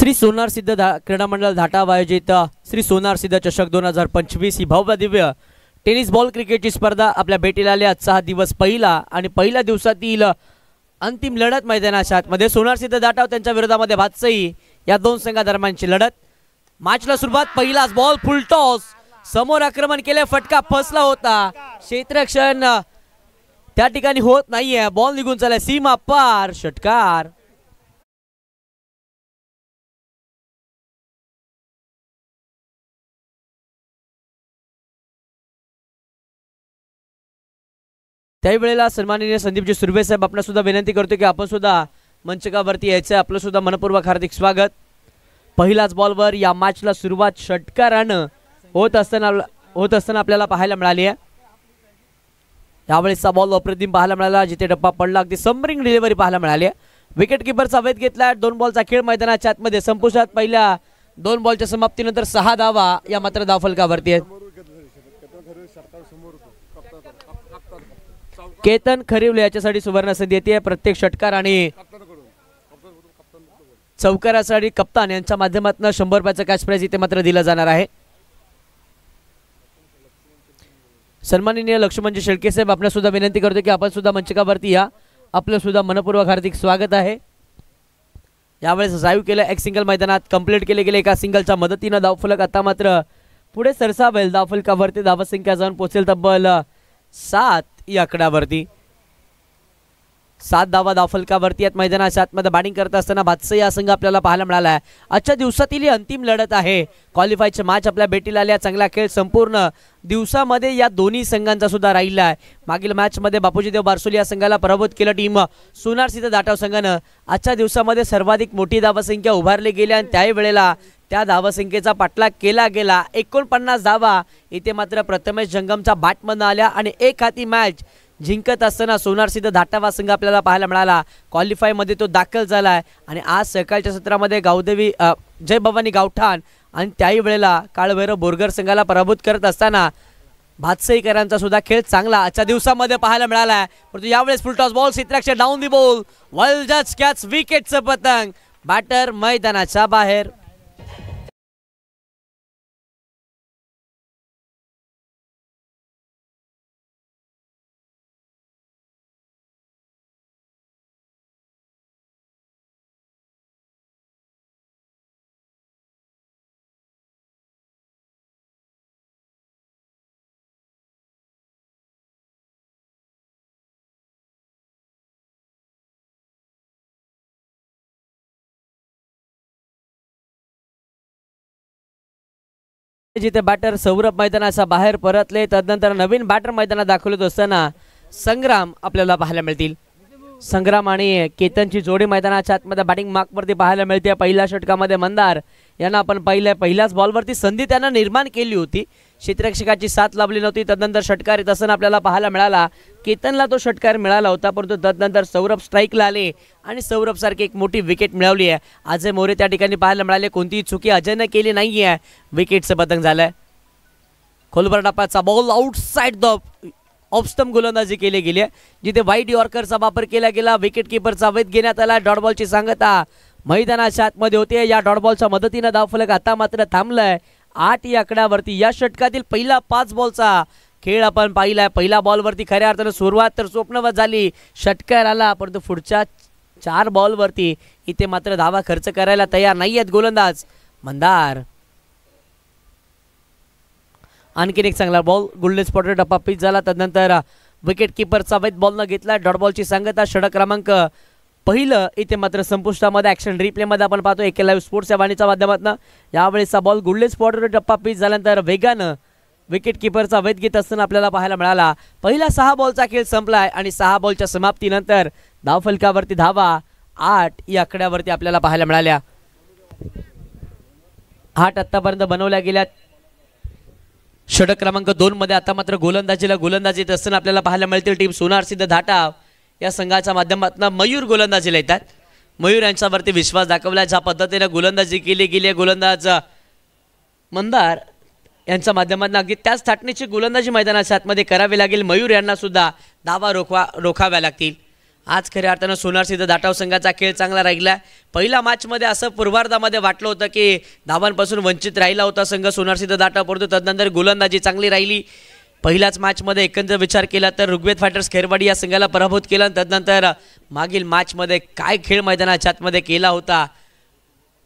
श्री सोनार सिद्ध क्रीडा मंडळ धाटाव आयोजित श्री सोनार सिद्ध चषक 2025 ही भव्य दिव्य टेनिस बॉल क्रिकेटची स्पर्धा आपल्या भेटीला आली। आजचा हा दिवस पहिला आणि पहिल्या दिवसातील अंतिम लढत मैदानाच्या आतमध्ये सोनार सिद्ध धाटाव त्यांच्या विरोधामध्ये भातसई या दोन संघादरम्यानची लढत। मॅचला सुरुवात, पहिलाच बॉल फुल टॉस, समोर आक्रमण केले, फटका फसला होता, क्षेत्ररक्षण त्या ठिकाणी होत नाहीये, बॉल निघून चालला सीमा पार, षटकार। त्याही वेळेला सन्माननीय संदीपजी सुर्वे साहेब आपण सुद्धा विनंती करतो की आपण सुद्धा मंचकावरती यायचं, आपलं सुद्धा मनपूर्वक हार्दिक स्वागत। पहिलाच बॉलवर या मॅचला सुरुवात षटकारानं होत असताना आपल्याला पाहायला मिळाली आहे। यावेळेसचा बॉल अप्रतिम पाहायला मिळाला, जिथे डब्बा पडला अगदी समरिंग डिलिव्हरी पाहायला मिळाली आहे। विकेट किपरचा वेध घेतला, 2 बॉलचा खेळ मैदानाच्या आतमध्ये संपुष्टात। पहिल्या 2 बॉलच्या समाप्तीनंतर 6 धावा या मात्र धावफलकावरती आहेत। केतन खरिवले याच्यासाठी सुवर्ण संधी येते। प्रत्येक षटकार आणि चौकारासाठी कप्तान यांच्या माध्यमातून 100 रुपयाचं कॅश प्राइज इथे मात्र दिलं जाणार आहे। सन्माननीय लक्ष्मणजी शेळके साहेब आपण सुद्धा विनंती करतो की आपण सुद्धा मंचकावरती या, आपलं सुद्धा मनपूर्वक हार्दिक स्वागत आहे। यावेळेस ड्राईव्ह केलं, एक सिंगल मैदानात कंप्लीट केले गेले, एका सिंगलच्या मदतीने धावफलक आता मात्र पुढे सरसावेल। धावफलकावरती धावसंख्या जाऊन पोहोचेल तब्बल 7 या आकड्यावरती। 7 धावा धावफलकावरती आहेत। मैदानाच्या आतमध्ये बॅटिंग करत असताना भातसई हा संघ आपल्याला पाहायला मिळाला आहे। आजच्या दिवसातील ही अंतिम लढत आहे, क्वालिफायचे मॅच आपल्या भेटीला आल्या। चांगला खेळ संपूर्ण दिवसामध्ये या दोन्ही संघांचा सुद्धा राहिला आहे। मागील मॅच मध्ये बापूजी देव बारसोली या संघाला पराभूत केलं टीम सोनार सिद्ध धाटाव संघानं। आजच्या दिवसामध्ये सर्वाधिक मोठी धावसंख्या उभारली गेली आणि त्याही वेळेला त्या धावसंख्येचा पाठलाग केला गेला। 49 धावा इथे मात्र प्रथमेश जंगमच्या बॅटमधून आल्या आणि एक हाती मॅच जिंकत असताना सोनार सिद्ध धाटावा संघ आपल्याला पाहायला मिळाला। क्वालिफाय मध्ये तो दाखल झालाय आणि आज सकाळच्या सत्रामध्ये गावदेवी जय भवानी गावठाण आणि त्याही वेळेला काळभैरव बोरगर संघाला पराभूत करत असताना भातसईकरांचा सुद्धा खेळ चांगला आजच्या दिवसामध्ये पाहायला मिळाला आहे। परंतु यावेळेस फुल टॉस बॉल, क्षेत्ररक्षण डाऊन दी बॉल, वेल जज कॅच, विकेटचं पतंग, बॅटर मैदानाच्या बाहेर। जिथे बॅटर सौरभ मैदानाच्या बाहेर परतले, तदनंतर नवीन बॅटर मैदानात दाखवत असताना संग्राम आपल्याला पाहायला मिळतील। संग्राम आणि केतनची जोडी मैदानाच्या आतमध्ये बॅटिंग मार्कवरती पाहायला मिळते। पहिल्या षटकामध्ये मंदार यांना आपण पहिल्याच बॉलवरती संधी त्यांना निर्माण केली होती, क्षेत्ररक्षकाची साथ लाभली नव्हती। तदनंतर षटकार येत असताना आपल्याला पाहायला मिळाला, केतनला तो षटकार मिळाला होता, परंतु तदनंतर सौरभ स्ट्राईकला आले आणि सौरभ सारखी एक मोठी विकेट मिळवली आहे। अजय मोरे त्या ठिकाणी पाहायला मिळाले, कोणतीही चुकी अजयने केली नाही आहे, विकेटचं पतंग झालंय। खोलवर डापाचा बॉल, आउटसाइड द ऑफस्टंप गोलंदाजी केली गेली आहे, जिथे वाईट यॉर्करचा वापर केला गेला। विकेट किपरचा वेध घेण्यात आला, डॉट बॉलची सांगता मैदानाच्या आतमध्ये होते। या डॉट बॉलच्या मदतीने धावफलक आता मात्र थांबलाय 8 या आकड्यावरती। या षटकातील पहिला 5 बॉलचा खेळ आपण पाहिलाय। पहिल्या बॉलवरती खऱ्या अर्थानं सुरुवात तर स्वप्नवत झाली, षटकार आला, परंतु पुढच्या 4 बॉलवरती इथे मात्र धावा खर्च करायला तयार नाही आहेत गोलंदाज मंदार। आणखीन एक चांगला बॉल, गोल्डन स्पॉटर डप्पा पिच झाला, तदनंतर विकेट किपरचा वेध बॉल न घेतला, डॉट बॉलची सांगता। षटक क्रमांक पहिलं इथे मात्र संपुष्टामध्ये ॲक्शन रिप्ले मध्ये आपण पाहतो एके लाईव्ह स्पोर्ट्स या वाणीच्या माध्यमातून। यावेळेसचा बॉल गोल्डन स्पॉटर डप्पा पिच झाल्यानंतर वेगानं विकेट किपरचा वेध घेत असताना आपल्याला पाहायला मिळाला। पहिला 6 बॉलचा खेळ संपलाय आणि 6 बॉलच्या समाप्तीनंतर धावफलकावरती धावा 8 या आकड्यावरती आपल्याला पाहायला मिळाल्या। 8 आतापर्यंत बनवल्या गेल्या। षटक क्रमांक 2 मध्ये आता मात्र गोलंदाजी येत असताना आपल्याला पाहायला मिळतील टीम सोनार सिद्ध धाटाव या संघाच्या माध्यमातून मयूर गोलंदाजीला येतात। मयूर यांच्यावरती विश्वास दाखवला, ज्या पद्धतीने गोलंदाजी केली गेली, गोलंदाज मंदार यांच्या माध्यमातून अगदी त्याच थाटणीची गोलंदाजी मैदानाच्या आतमध्ये करावी लागेल। मयूर यांना सुद्धा धावा रोखाव्या लागतील। आज खऱ्या अर्थानं सोनार सिद्ध दाटाव संघाचा खेळ चांगला राहिला. पहिल्या मॅचमध्ये असं पूर्वार्धामध्ये वाटलं होतं की धावांपासून वंचित राहिला होता संघ सोनार सिद्ध दाटाव, परंतु तदनंतर गोलंदाजी चांगली राहिली. पहिल्याच मॅचमध्ये एकंदर विचार केला तर ऋग्वेद फायटर्स खैरवाडी या संघाला पराभूत केला. तदनंतर मागील मॅचमध्ये काय खेळ मैदानाच्या आतमध्ये केला होता.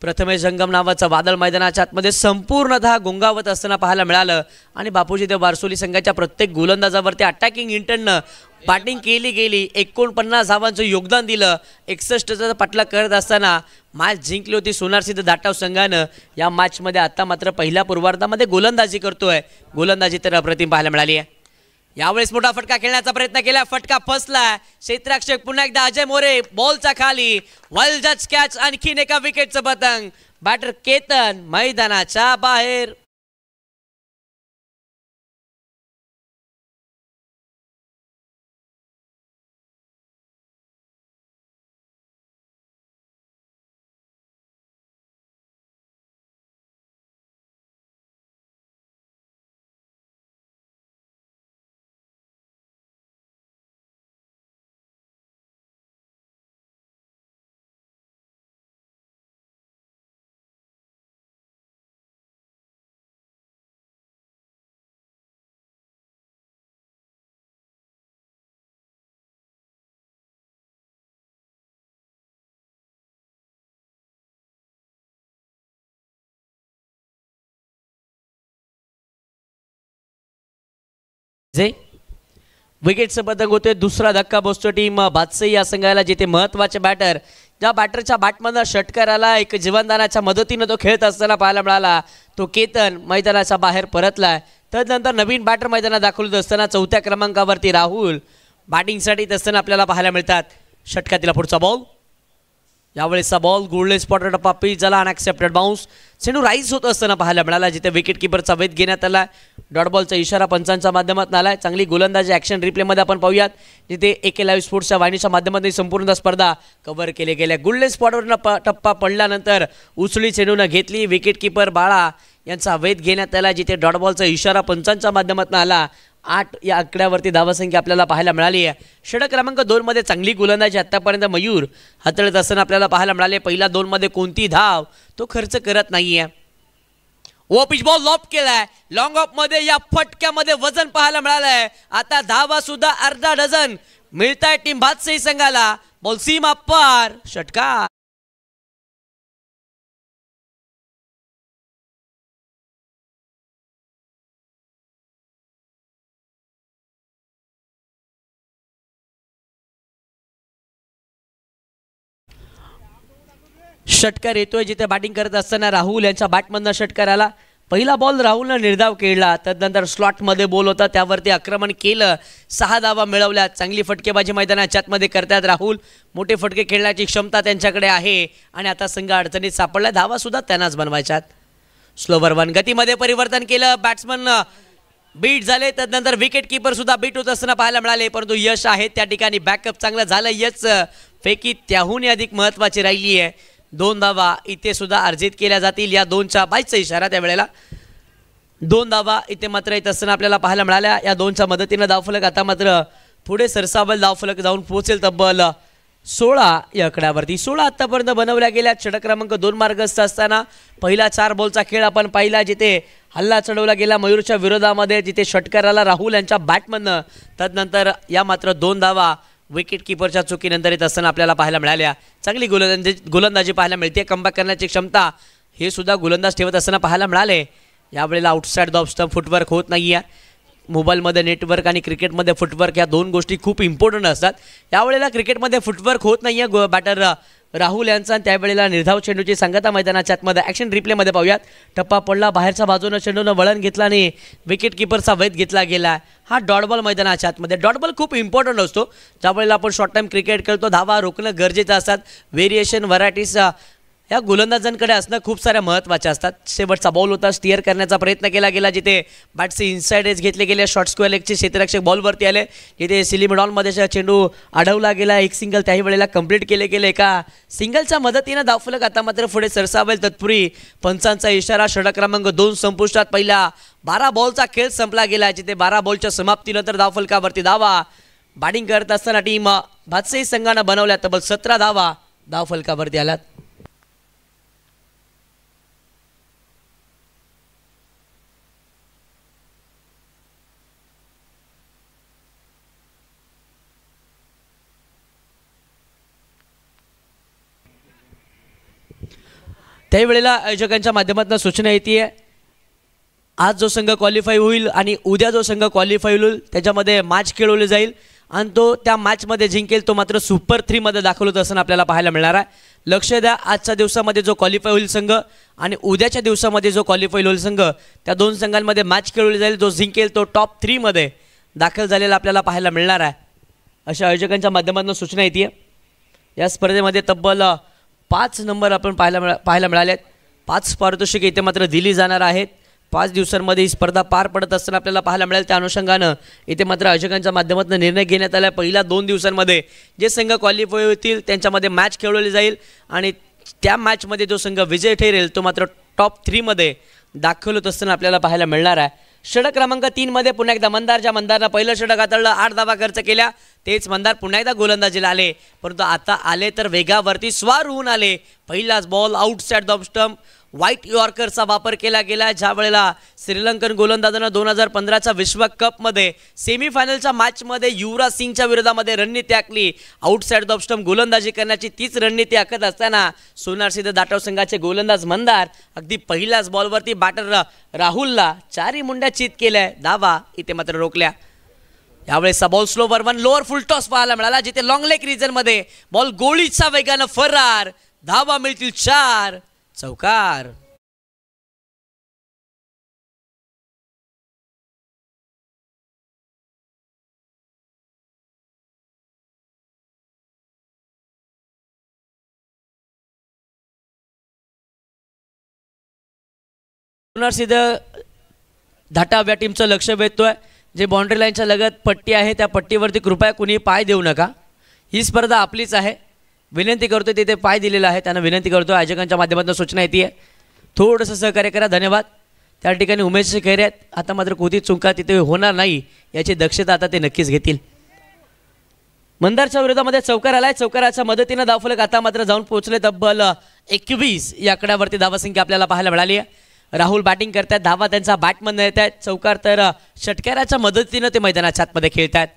प्रथमेश जंगम नावाचं वादळ मैदानाच्या आतमध्ये संपूर्णतः गुंगावत असताना पाहायला मिळालं आणि बापूजी देव बारसोली संघाच्या प्रत्येक गोलंदाजावरती अटॅकिंग इंटननं बॅटिंग केली गेली. 49 धावांचं योगदान दिलं. 61चा पाठलाग करत असताना मॅच जिंकली होती सोनार सिद्ध दाटाव संघानं. या मॅचमध्ये आता मात्र पहिल्या पूर्वार्धामध्ये गोलंदाजी करतोय. गोलंदाजी तर अप्रतिम पाहायला मिळाली आहे. यावेळेस मोठा फटका खेळण्याचा प्रयत्न केला, फटका फसला. क्षेत्ररक्षक पुन्हा एकदा अजय मोरे बॉलचा खाली, वेल जज कॅच, आणखीन एका विकेटचं पतंग. बॅटर केतन मैदानाच्या बाहेर. विकेटचं पतंग होते. दुसरा धक्का बसतो टीम बादशाही या संघाला, जिथे महत्त्वाचे बॅटर ज्या बॅटरच्या बॅटमधनं षटकाराला एक जीवनदानाच्या मदतीनं तो खेळत असताना पाहायला मिळाला. तो केतन मैदानाच्या बाहेर परतलाय. तदनंतर नवीन बॅटर मैदानात दाखवत असताना 4थ्या क्रमांकावरती राहुल बॅटिंगसाठी असताना आपल्याला पाहायला मिळतात. षटकातील पुढचा बॉल, यावेळेसचा बॉल गोल्डन स्पॉट टप्पा पिच झाला, अनएक्सेप्टेड बाउन्स. चेंडू राईज होत असताना पाहायला मिळाला, जिथे विकेट किपरचा वेध घेण्यात आला. डॉट बॉलचा इशारा पंचांच्या माध्यमातून आलाय. चांगली गोलंदाजी ॲक्शन रिप्लेमध्ये आपण पाहूयात, जिथे AK लाईव्ह स्पोर्ट्सच्या वाहिनीच्या माध्यमातून संपूर्ण स्पर्धा कव्हर केले गेल्या. गोल्डन स्पॉटवर टप्पा पडल्यानंतर उचली चेंडूनं घेतली. विकेट किपर बाळा यांचा वेध घेण्यात आला, जिथे डॉट बॉलचा इशारा पंचांच्या माध्यमातून आला. 8 या आकड्यावरती धावसंख्या आपल्याला पाहायला मिळाली आहे. षटक क्रमांक 2 मध्ये चांगली गोलंदाजी आतापर्यंत मयूर हाताळत असताना आपल्याला पाहायला मिळाले. पहिल्या 2 मध्ये कोणती धाव तो खर्च करत नाहीये. ओ पिच बॉल लॉप केलाय. लॉंग ऑफ मध्ये या फटक्यामध्ये वजन पाहायला मिळालंय. आता धावा सुद्धा अर्धा डझन मिळताय टीम बादशाही संघाला. बॉल सीमा पार, षटकार. षटकार येतोय, जिथे बॅटिंग करत असताना राहुल यांच्या बॅटमधनं षटकार आला. पहिला बॉल राहुलनं निर्धाव केला. तदनंतर स्लॉटमध्ये बॉल होता, त्यावरती आक्रमण केलं. 6 धावा मिळवल्या. चांगली फटकेबाजी मैदानाच्या आतमध्ये करतात राहुल. मोठे फटके खेळण्याची क्षमता त्यांच्याकडे आहे आणि आता संघ अडचणीत सापडला. धावा सुद्धा त्यांनाच बनवायच्यात. स्लोवर वन गतीमध्ये परिवर्तन केलं. बॅट्समन बीट झाले. तदनंतर विकेट किपर सुद्धा बीट होत असताना पाहायला मिळाले, परंतु यश आहे त्या ठिकाणी. बॅकअप चांगलं झालं. यश फेकी त्याहूनही अधिक महत्त्वाची राहिली आहे. 2 धावा इथे सुद्धा अर्जित केल्या जातील. या 2च्या बायचा इशारा त्यावेळेला 2 धावा इथे मात्र येत असताना आपल्याला पाहायला मिळाल्या. या 2च्या मदतीनं धावफलक आता मात्र पुढे सरसावल. धावफलक जाऊन पोहोचेल तब्बल 16 या आकड्यावरती. 16 आतापर्यंत बनवल्या गेल्या. षटक क्रमांक 2 मार्गस्थ असताना पहिला 4 बॉलचा खेळ आपण पाहिला, जिथे हल्ला चढवला गेला मयूरच्या विरोधामध्ये, जिथे षटकाराला राहुल यांच्या बॅटमधनं. तदनंतर या मात्र 2 धावा विकेट किपरच्या चुकीनंतर येत असताना आपल्याला पाहायला मिळाल्या. चांगली गोलंदाजी पाहायला मिळते. कमबॅक करण्याची क्षमता हे सुद्धा गोलंदाज ठेवत असताना पाहायला मिळाले. यावेळेला outside the off stump footwork होत नाही आहे. मोबाईलमध्ये नेटवर्क आणि क्रिकेटमध्ये फुटवर्क या 2 गोष्टी खूप इम्पॉर्टंट असतात. यावेळेला क्रिकेटमध्ये फुटवर्क होत नाही आहे बॅटर राहुल यांचा. त्यावेळेला निर्धाव चेंडूची सांगता मैदानाच्या आतमध्ये ॲक्शन रिप्लेमध्ये पाहूयात. टप्पा पडला, बाहेरच्या बाजूनं चेंडूनं वळण घेतला आणि विकेट किपरचा वेध घेतला गेला. हा डॉट बॉल मैदानाच्या आतमध्ये. डॉट बॉल खूप इम्पॉर्टंट असतो. ज्यावेळेला आपण शॉर्ट टाईम क्रिकेट खेळतो, धावा रोखणं गरजेचं असतात. व्हेरिएशन व्हरायटीज या गोलंदाजांकडे असणं खूप साऱ्या महत्त्वाच्या असतात. शेवटचा बॉल होता, स्टिअर करण्याचा प्रयत्न केला गेला, जिथे बॅटचे इनसाइड एज घेतले गेले. शॉर्ट स्क्वेअर लेगचे क्षेत्ररक्षक बॉलवरती आले, जिथे सिलिमिडॉनमध्ये चेंडू अडवला गेला. एक सिंगल त्याही वेळेला कंप्लीट केले गेले. एका सिंगलच्या मदतीनं धावफलक आता मात्र पुढे सरसावेल. तत्पूर्वी पंचांचा इशारा. षटक क्रमांक 2 संपुष्टात. पहिला 12 बॉलचा खेळ संपला गेला, जिथे 12 बॉलच्या समाप्तीनंतर धावफलकावरती धावा बॅटिंग करत असताना टीम भातसई संघानं बनवल्या तब्बल 17 धावा धाव फलकावरती आल्यात. त्यावेळेला आयोजकांच्या माध्यमातून सूचना येते आज जो संघ क्वालिफाय होईल आणि उद्या जो संघ क्वालिफाय होईल त्याच्यामध्ये मॅच खेळवली जाईल आणि तो त्या मॅचमध्ये जिंकेल तो मात्र सुपर 3 मध्ये दाखवलं असं आपल्याला पाहायला मिळणार आहे. लक्ष द्या आजच्या दिवसामध्ये जो क्वालिफाय होईल संघ आणि उद्याच्या दिवसामध्ये जो क्वालिफाय होईल संघ त्या दोन संघांमध्ये मॅच खेळवली जाईल. जो जिंकेल तो टॉप 3 मध्ये दाखल झालेला आपल्याला पाहायला मिळणार आहे अशा आयोजकांच्या माध्यमातून सूचना येते. या स्पर्धेमध्ये तब्बल 5 नंबर आपण पाहायला मिळाले आहेत. 5 पारितोषिके इथे मात्र दिली जाणार आहेत. 5 दिवसांमध्ये ही स्पर्धा पार पडत असताना आपल्याला पाहायला मिळेल. त्या अनुषंगानं इथे मात्र आयोजकांच्या माध्यमातून निर्णय घेण्यात आला. पहिल्या 2 दिवसांमध्ये जे संघ क्वालिफाय होतील त्यांच्यामध्ये मॅच खेळवली जाईल आणि त्या मॅचमध्ये जो संघ विजय ठरेल तो मात्र टॉप 3 मध्ये दाखल होत असताना आपल्याला पाहायला मिळणार आहे. षटक क्रमांक 3 मध्ये पुन्हा एकदा मंदार, ज्या मंदारनं पहिलं षटक हाताळलं, 8 धावा खर्च केल्या. तेच मंदार पुन्हा एकदा गोलंदाजीला आले, परंतु आता आले तर वेगावरती स्वार होऊन आले. पहिलाच ball outside the stump white यॉर्करचा वापर केला गेला. ज्या वेळेला श्रीलंकन गोलंदाजानं 2015च्या विश्वकपमध्ये सेमीफायनलच्या मॅचमध्ये युवराज सिंगच्या विरोधामध्ये रणनीती आखली. आउटसाइड द स्टंप गोलंदाजी करण्याची तीच रणनीती आखत असताना सोनार सिंह दाटव संघाचे गोलंदाज मंदार अगदी पहिल्याच बॉलवरती बॅटर राहुलला 4 मुंड्या चित केल्या. धावा इथे मात्र रोखल्या. यावेळेस बॉल स्लोवर 1 लोअर फुल टॉस पाहायला मिळाला जिथे लॉंग लेग रिजन मध्ये बॉल गोळीच्या वेगानं फरार. धावा मिळतील 4. चौकार. सोनार सिंह धाटाव या टीमचं लक्ष वेधतोय. जे बाउंड्री लाईनच्या लगत पट्टी आहे त्या पट्टीवरती कृपया कुणी पाय देऊ नका. ही स्पर्धा आपलीच आहे. विनंती करतो तिथे पाय दिलेला आहे त्यांना विनंती करतो. आयोजकांच्या माध्यमातून सूचना येते थोडंसं सहकार्य करा. धन्यवाद. त्या ठिकाणी उमेश खैरे आहेत. आता मात्र कोणती चुका तिथे होणार नाही याची दक्षता आता ते नक्कीच घेतील. मंदारच्या विरोधामध्ये चौकार आलाय. चौकाराच्या मदतीने धावफलक आता मात्र जाऊन पोहोचले. तब्बल 21 या आकड्यावरती धावसंख्या आपल्याला पाहायला मिळाली आहे. राहुल बॅटिंग करतात. धावा त्यांचा बॅटमधून येत आहेत. चौकार तर षटकाराच्या मदतीने ते मैदानाच्या आतमध्ये खेळतात.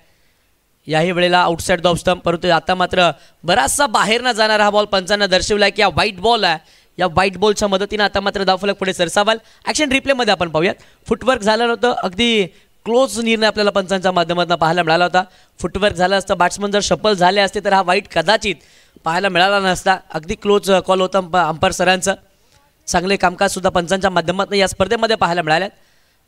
याही वेळेला आउटसाइड द स्टंप, परंतु आता मात्र बराचसा बाहेर न जाणारा हा बॉल पंचांना दर्शवला की हा व्हाईट बॉल आहे. या व्हाईट बॉलच्या मदतीने आता मात्र धावफलक पुढे सरसावाल. ॲक्शन रिप्लेमध्ये आपण पाहूयात. फुटवर्क झालं नव्हतं. अगदी क्लोज निर्णय आपल्याला पंचांच्या माध्यमातून पाहायला मिळाला होता. फुटवर्क झालं असतं, बॅट्समन जर शफल झाले असते तर हा व्हाईट कदाचित पाहायला मिळाला नसता. अगदी क्लोज कॉल होता अंपायर सरांचं. चांगले कामकाज सुद्धा पंचांच्या माध्यमातून या स्पर्धेमध्ये पाहायला मिळाल्यात.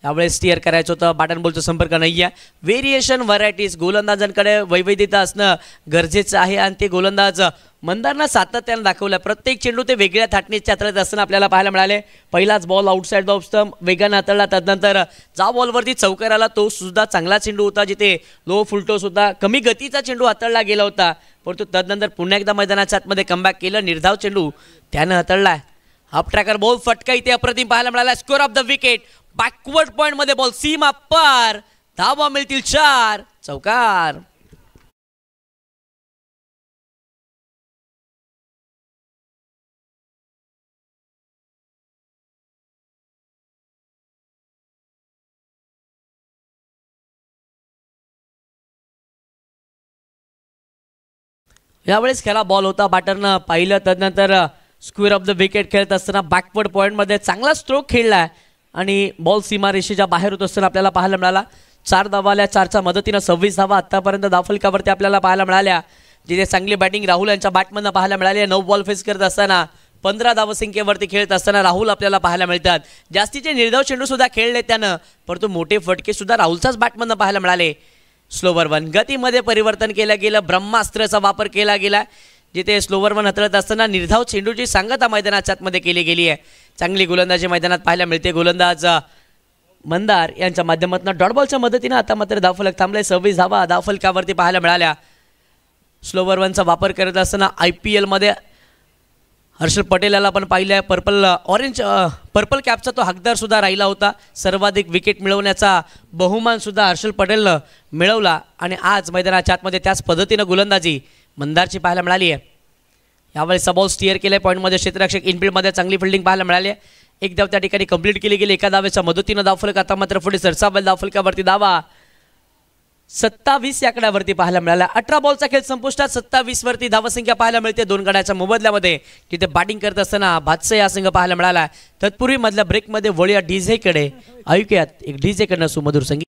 यावेळेस स्टिअर करायचं होतं. बॅट बॉलचा संपर्क नाही आहे. व्हेरिएशन व्हरायटीज गोलंदाजांकडे वैविध्यता असणं गरजेचं आहे आणि ते गोलंदाज मंदारनं सातत्यानं दाखवलं. प्रत्येक चेंडू ते वेगळ्या थाटणीच्या हाताळत असताना आपल्याला पाहायला मिळाले. पहिलाच बॉल आउटसाइड द स्टंप वेगानं हाताळला. त्यानंतर ज्या बॉलवरती चौकार आला तो सुद्धा चांगला चेंडू होता जिथे लो फुलटो सुद्धा कमी गतीचा चेंडू हाताळला गेला होता, परंतु त्यानंतर पुन्हा एकदा मैदानाच्या आतमध्ये कमबॅक केलं. निर्धाव चेंडू त्यानं हाताळला. हाफ ट्रॅकर बॉल फटका इथे अप्रतिम पाहायला मिळाला. Score of the wicket. Backward point मध्ये बॉल सीमा पार. धावा मिळतील 4. चौकार. यावेळेस खेळा बॉल होता. बॅटरनं पाहिलं. त्यानंतर स्क्वेअर ऑफ द विकेट खेळत असताना बॅकवर्ड पॉईंटमध्ये चांगला स्ट्रोक खेळला आणि बॉल सीमारेषेच्या बाहेर होत असताना आपल्याला पाहायला मिळाला. 4 धावा आल्या. 4च्या मदतीनं 26 धावा आत्तापर्यंत धावफलकावरती आपल्याला पाहायला मिळाल्या. जिथे चांगली बॅटिंग राहुल यांच्या बॅटमधनं पाहायला मिळाली. 9 बॉल फेस करत असताना 15 धावसंख्येवरती खेळत असताना राहुल आपल्याला पाहायला मिळतात. जास्तीचे निर्धाव चेंडू सुद्धा खेळले त्यानं, परंतु मोठे फटके सुद्धा राहुलचाच बॅटमधनं पाहायला मिळाले. स्लोवर 1 गतीमध्ये परिवर्तन केलं गेलं. ब्रह्मास्त्राचा वापर केला गेला जिथे स्लोवर 1 हाताळत असताना निर्धाव चेंडूची सांगता मैदानाच्या आतमध्ये केली गेली आहे. चांगली गोलंदाजी मैदानात पाहायला मिळते. गोलंदाज मंदार यांच्या माध्यमातून डॉट बॉलच्या मदतीने आता मात्र धावफलक थांबले. 26 धावा धावफलकावरती पाहायला मिळाल्या. स्लोवर 1चा वापर करत असताना IPL मध्ये हर्षल पटेल याला आपण पाहिलं आहे, पर्पल कॅपचा तो हकदार सुद्धा राहिला होता. सर्वाधिक विकेट मिळवण्याचा बहुमान सुद्धा हर्षल पटेलनं मिळवला आणि आज मैदानाच्या आतमध्ये त्याच पद्धतीनं गोलंदाजी मंदारची पाहायला मिळाली आहे. यावेळी सबॉल स्टिअर केले पॉईंटमध्ये, क्षेत्ररक्षक इनफिल्डमध्ये चांगली फिल्डिंग पाहायला मिळाली आहे. एक धाव त्या ठिकाणी कंप्लीट केली गेली. एका धावेच्या मदतीनं धावफलक आता मात्र पुढे सरसावेल. धावफलकावरती धावा 27 या आकड्यावरती पाहायला मिळाला. 18 बॉलचा खेळ संपुष्टात. 27 वरती धावसंख्या पाहायला मिळते दोन गड्याच्या मोबदल्यामध्ये. तिथे बॅटिंग करत असताना भातसे हा संघ पाहायला मिळाला. तत्पूर्वी मधल्या ब्रेकमध्ये वळूया डीजेकडे. ऐकूयात एक डीजेकडनं सुमधुर संगीत.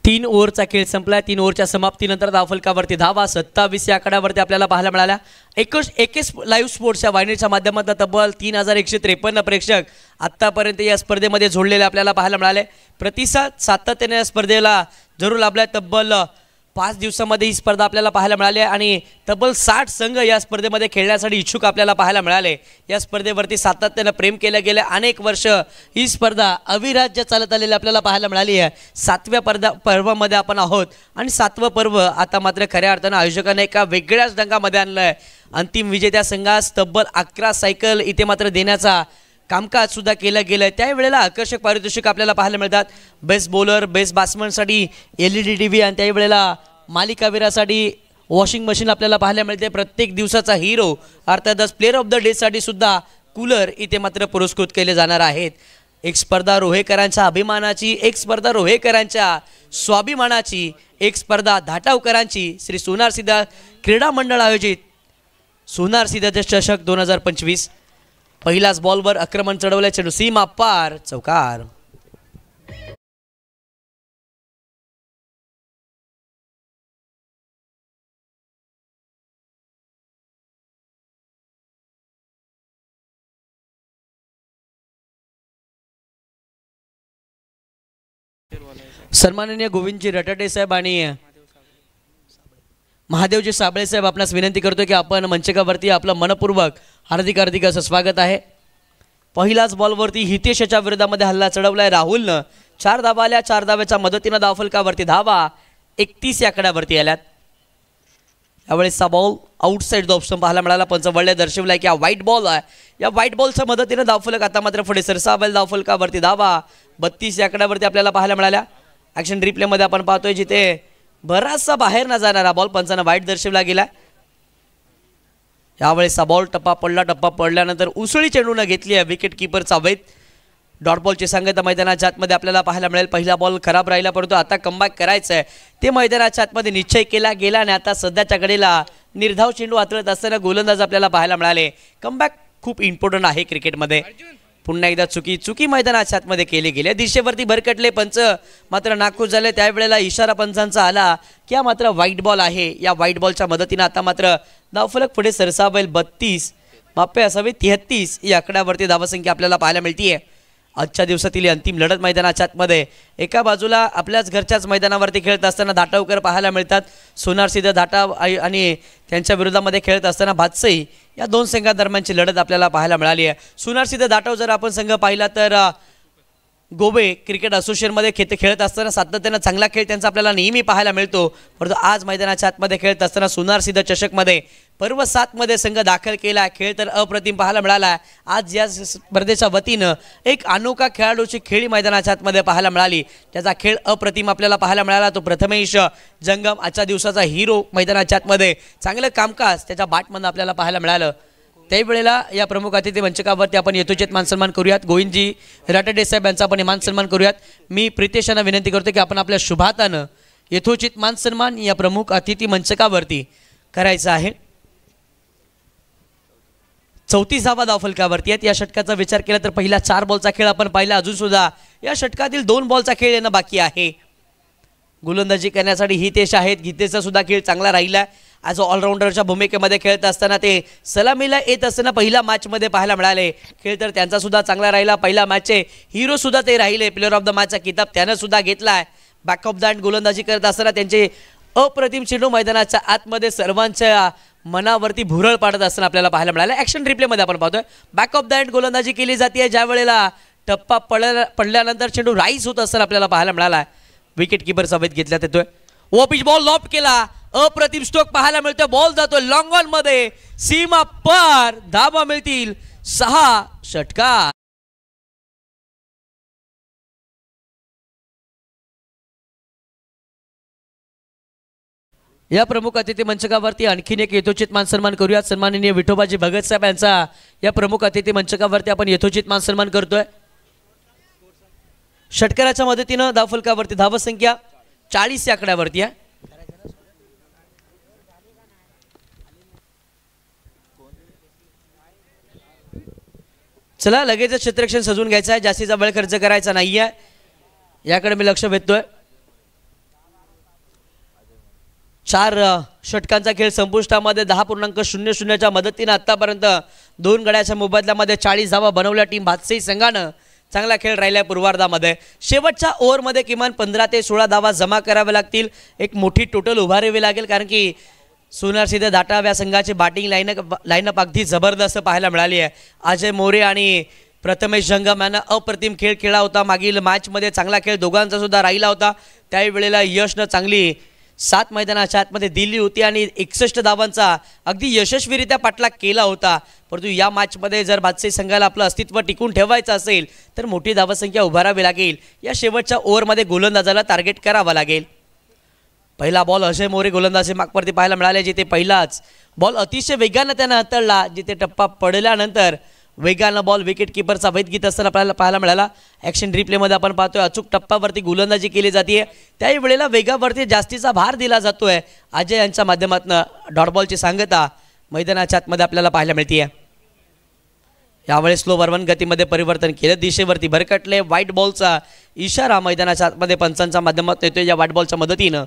3 ओव्हरचा खेळ संपला. 3 ओव्हरच्या समाप्तीनंतर धावफलकावरती धावा 27 या आकड्यावरती आपल्याला पाहायला मिळाल्या. एकेच लाईव्ह स्पोर्ट्सच्या वाहिनीच्या माध्यमातून तब्बल 3153 प्रेक्षक आत्तापर्यंत या स्पर्धेमध्ये जोडलेले आपल्याला पाहायला मिळाले. प्रतिसाद सातत्याने या स्पर्धेला जरूर लाभलाय. तब्बल 5 दिवसामध्ये ही स्पर्धा आपल्याला पाहायला मिळाली आणि तब्बल 60 संघ या स्पर्धेमध्ये खेळण्यासाठी इच्छुक आपल्याला पाहायला मिळाले. या स्पर्धेवरती सातत्याने प्रेम केलं गेलं. अनेक वर्ष ही स्पर्धा अविराज्य चालत आलेली आपल्याला पाहायला मिळाली आहे. 7व्या पर्वामध्ये आपण आहोत आणि 7वं पर्व आता मात्र खऱ्या अर्थानं आयोजकांनी एका वेगळ्याच ढंगामध्ये आणलं आहे. अंतिम विजेत्या संघास तब्बल 11 सायकल इथे मात्र देण्याचा कामकाज सुद्धा केलं गेलं आहे. त्यावेळेला आकर्षक पारितोषिक आपल्याला पाहायला मिळतात. बेस्ट बॉलर, बेस्ट बॅट्समनसाठी LED TV आणि त्यावेळेला मालिकावीरासाठी वॉशिंग मशीन आपल्याला पाहायला मिळते. प्रत्येक दिवसाचा हिरो अर्थातच प्लेअर ऑफ द डेसाठी सुद्धा कूलर इथे मात्र पुरस्कृत केले जाणार आहेत. एक स्पर्धा रोहेकरांच्या अभिमानाची, एक स्पर्धा रोहेकरांच्या स्वाभिमानाची, एक स्पर्धा धाटावकरांची. श्री सोनार सिद्धा क्रीडा मंडळ आयोजित सोनार सिद्धा चषक 2025. पहिलाच बॉलवर आक्रमण चढवले. चेंडू सीमा पार, चौकार. सन्माननीय गोविंदजी रटाटे साहेब आणि महादेवजी साबळे साहेब आपणास विनंती करतो की आपण मंचकावरती आपलं मनपूर्वक हार्दिक असं स्वागत आहे. पहिलाच बॉलवरती हितेशच्या विरोधामध्ये हल्ला चढवलाय राहुलनं. 4 धावा आल्या. 4 धाव्याच्या मदतीनं धावफलकावरती धावा 31 या आकड्यावरती आल्यात. यावेळेस बॉल आउटसाइड द ऑप्शन पाहायला मिळाला. पंच वळले दर्शवलाय की हा व्हाईट बॉल आहे. या व्हाईट बॉलच्या मदतीनं धावफलक आता मात्र पुढे सरसावेल. धावफलकावरती धावा 32 या आकड्यावरती आपल्याला पाहायला मिळाल्या. ॲक्शन रिप्लेमध्ये आपण पाहतोय जिथे बराचसा बाहेर न जाणारा बॉल पंचांना वाईट दर्शवला गेला. यावेळेस बॉल टप्पा पडल्यानंतर उसळी चेंडून घेतली आहे विकेट किपरचा वेध. डॉट बॉलची सांगता मैदानाच्या आतमध्ये आपल्याला पाहायला मिळेल. पहिला बॉल खराब राहिला परंतु आता कमबॅक करायचं आहे ते मैदानाच्या आतमध्ये निश्चय केला गेला आणि आता सध्याच्या कडेला निर्धाव चेंडू हाताळत असताना गोलंदाज आपल्याला पाहायला मिळाले. कमबॅक खूप इम्पॉर्टंट आहे क्रिकेटमध्ये. पुन्हा एकदा चुकी मैदानाच्या आतमध्ये केली गेली. दिशेवरती भरकटले पंच मात्र नाखुश झाले. त्यावेळेला इशारा पंचांचा आला की हा मात्र व्हाईट बॉल आहे. या व्हाईट बॉलच्या मदतीने आता मात्र धावफलक पुढे सरसावेल. 32 मापे असावे 33 या आकड्यावरती धावसंख्या आपल्याला पाहायला मिळतीये. आजच्या दिवसातील अंतिम लढत मैदानाच्या आतमध्ये एका बाजूला आपल्याच घरच्याच मैदानावरती खेळत असताना धाटावकर पाहायला मिळतात. सोनार सिद्ध धाटाव आणि त्यांच्या विरोधामध्ये खेळत असताना भातसई या दोन संघादरम्यानची लढत आपल्याला पाहायला मिळाली आहे. सोनार सिद्ध धाटाव जर आपण संघ पाहिला तर गोवे क्रिकेट असोसिएशनमध्ये खेळत असताना सातत्यानं चांगला खेळ त्यांचा आपल्याला नेहमी पाहायला मिळतो. परंतु आज मैदानाच्या आतमध्ये खेळत असताना सोनार सिद्ध चषकमध्ये पर्व 7 मध्ये संघ दाखल केला. खेळ तर अप्रतिम पाहायला मिळाला. आज या स्पर्धेच्या वतीनं एक अनोखा खेळाडूची खेळी मैदानाच्या आतमध्ये पाहायला मिळाली. त्याचा खेळ अप्रतिम आपल्याला पाहायला मिळाला. तो प्रथमेश जंगम आजच्या दिवसाचा हिरो मैदानाच्या आतमध्ये चांगलं कामकाज त्याच्या बॅटमधून आपल्याला पाहायला मिळालं. त्याही वेळेला या प्रमुख अतिथी मंचकावरती आपण यथोचित मानसन्मान करूयात. गोविंदजी राटडे साहेब यांचा आपण मानसन्मान करूयात. मी प्रितेश यांना विनंती करतो की आपण आपल्या शुभातानं यथोचित मानसन्मान या प्रमुख अतिथी मंचकावरती करायचं आहे. 34 धावफलकावरती आहेत. या षटकाचा विचार केला तर पहिला 4 बॉलचा खेळ आपण पाहिला. अजून सुद्धा या षटकातील 2 बॉलचा खेळ येणं बाकी आहे. गोलंदाजी करण्यासाठी हितेश आहेत. गीतेचा सुद्धा खेळ चांगला राहिला. ॲज अ ऑलराऊंडरच्या भूमिकेमध्ये खेळत असताना ते सलामीला येत असताना पहिल्या मॅचमध्ये पाहायला मिळाले. खेळ तर त्यांचा सुद्धा चांगला राहिला. पहिल्या मॅचचे हिरो सुद्धा ते राहिले. प्लेअर ऑफ द मॅचचा किताब त्यानं सुद्धा घेतला आहे. बॅक ऑफ द हँड गोलंदाजी करत असताना त्यांचे अप्रतिम चेंडू मैदानाच्या आतमध्ये सर्वांच्या मनावरती भुरळ पाडत असताना आपल्याला पाहायला मिळालं. ॲक्शन रिप्लेमध्ये आपण पाहतोय बॅक ऑफ द हँड गोलंदाजी केली जाते. ज्या वेळेला टप्पा पडल्यानंतर चेंडू राईस होत असताना आपल्याला पाहायला मिळाला. विकेट किपर सभेत घेतल्यात येतोय. ओ पिच बॉल लॉप केला. अप्रतिम स्ट्रोक पाहायला मिळतोय. बॉल जातोय लॉंग ऑन मध्ये. सीमा पार. धाबा मिळतील 6 षटकार. या प्रमुख अतिथी मंचकावरती आणखीन एक यथोचित मान सन्मान करूयात. सन्माननीय विठोबाजी भगत साहेब यांचा या प्रमुख अतिथी मंचकावरती आपण यथोचित मान सन्मान करतोय. षटकाराच्या मदतीनं धावफलकावरती धावसंख्या 40 या आकड्यावरती आहे. चला लगेच क्षेत्ररक्षण सजवून घ्यायचं आहे. जास्तीचा वेळ खर्च करायचा नाहीये. याकडे मी लक्ष वेधतोय. 4 षटकांचा खेळ संपुष्टामध्ये 10.00च्या मदतीने आतापर्यंत 2 गड्याच्या मुबदल्यामध्ये 40 धावा बनवल्या टीम भातसई संघानं. चांगला खेळ राहिला पूर्वार्धामध्ये. शेवटच्या ओव्हरमध्ये किमान 15 ते 16 धावा जमा कराव्या लागतील. एक मोठी टोटल उभारावी लागेल कारण की सोनारसिद्ध दाटाव्या संघाची बॅटिंग लाईनअप अगदी जबरदस्त पाहायला मिळाली आहे. अजय मोरे आणि प्रथमेश जंगम यांना अप्रतिम खेळ खेळला होता. मागील मॅचमध्ये चांगला खेळ दोघांचा सुद्धा राहिला होता. त्याही वेळेला यशनं चांगली 7 मैदानाच्या आतमध्ये दिली होती आणि 61 धावांचा अगदी यशस्वीरित्या पाठलाग केला होता. परंतु या मॅचमध्ये जर भातसई संघाला आपलं अस्तित्व टिकून ठेवायचं असेल तर मोठी धावसंख्या उभारावी लागेल. या शेवटच्या ओव्हरमध्ये गोलंदाजाला टार्गेट करावं लागेल. पहिला बॉल अजय मोरे गोलंदाजी मागवरती पाहायला मिळाले. जिथे पहिलाच बॉल अतिशय वेगानं त्यानं हाताळला. जिथे टप्पा पडल्यानंतर वेगानं बॉल विकेट किपरचा वेध घेत असताना आपल्याला पाहायला मिळाला. ॲक्शन रिप्लेमध्ये आपण पाहतोय अचूक टप्प्यावरती गोलंदाजी केली जाते. त्याही वेळेला वेगावरती जास्तीचा भार दिला जातोय. अजय यांच्या माध्यमातून डॉट बॉलची सांगता मैदानाच्या आतमध्ये आपल्याला पाहायला मिळते. यावेळेस स्लो वरवन गतीमध्ये परिवर्तन केलं. दिशेवरती भरकटले. व्हाईट बॉलचा इशारा मैदानाच्या आतमध्ये पंचांच्या माध्यमातून येतोय. या व्हाईट बॉलच्या मदतीनं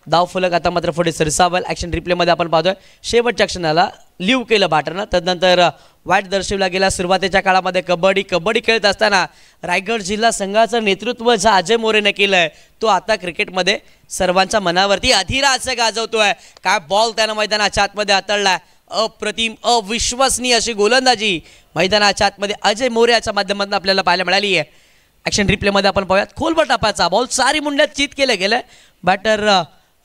धावफलक आता मात्र पुढे सरसावल. ॲक्शन रिप्लेमध्ये आपण पाहतोय शेवटच्या क्षणाला लिव्ह केलं बॅटरनं. तदनंतर वाईट दर्शवला गेला. सुरुवातीच्या काळामध्ये कबड्डी खेळत असताना रायगड जिल्हा संघाचं नेतृत्व जे अजय मोरेने केलंय तो आता क्रिकेटमध्ये सर्वांच्या मनावरती अधिराज्य गाजवतोय. काय बॉल त्यानं मैदानाच्या आतमध्ये हाताळलाय. अप्रतिम अविश्वसनीय अशी गोलंदाजी मैदानाच्या आतमध्ये अजय मोरे याच्या माध्यमातून आपल्याला पाहायला मिळाली आहे. ॲक्शन रिप्लेमध्ये आपण पाहूयात खोलवर टापाचा बॉल 4 मुंड्यात चित केलं गेलं. बॅटर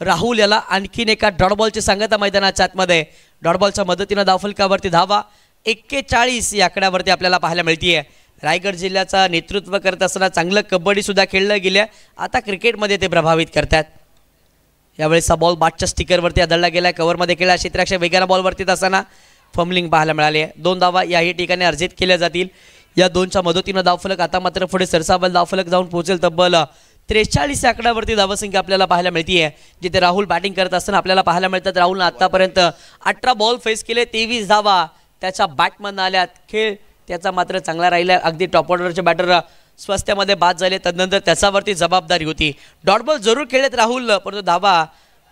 राहुल याला आणखीन एका डॉट बॉलची सांगता मैदानाच्या आतमध्ये. डॉट बॉलच्या मदतीनं धावफलकावरती धावा 41 या आकड्यावरती आपल्याला पाहायला मिळते. रायगड जिल्ह्याचा नेतृत्व करत असताना चांगलं कबड्डी सुद्धा खेळलं गेलं. आता क्रिकेटमध्ये ते प्रभावित करतात. यावेळेस हा बॉल बॅटच्या स्टिकरवरती आदळला गेला. कव्हरमध्ये खेळला. क्षेत्ररक्षक वेगानं बॉलवरती असताना फंबलिंग पाहायला मिळाली. 2 धावा याही ठिकाणी अर्जित केल्या जातील. या 2च्या मदतीनं धावफलक आता मात्र पुढे सरसावल. धावफलक जाऊन पोहोचेल तब्बल 43 आकड्यावरती धावसंख्या आपल्याला पाहायला मिळते. जिथे राहुल बॅटिंग करत असताना आपल्याला पाहायला मिळतात. राहुलनं आतापर्यंत 18 बॉल फेस केले. 23 धावा त्याच्या बॅटमधनं आल्यात. खेळ त्याचा मात्र चांगला राहिला. अगदी टॉप ऑर्डरचे बॅटर स्वास्थ्यामध्ये बाद झाले. तदनंतर त्याच्यावरती जबाबदारी होती. डॉट बॉल जरूर खेळलेत राहुल परंतु धावा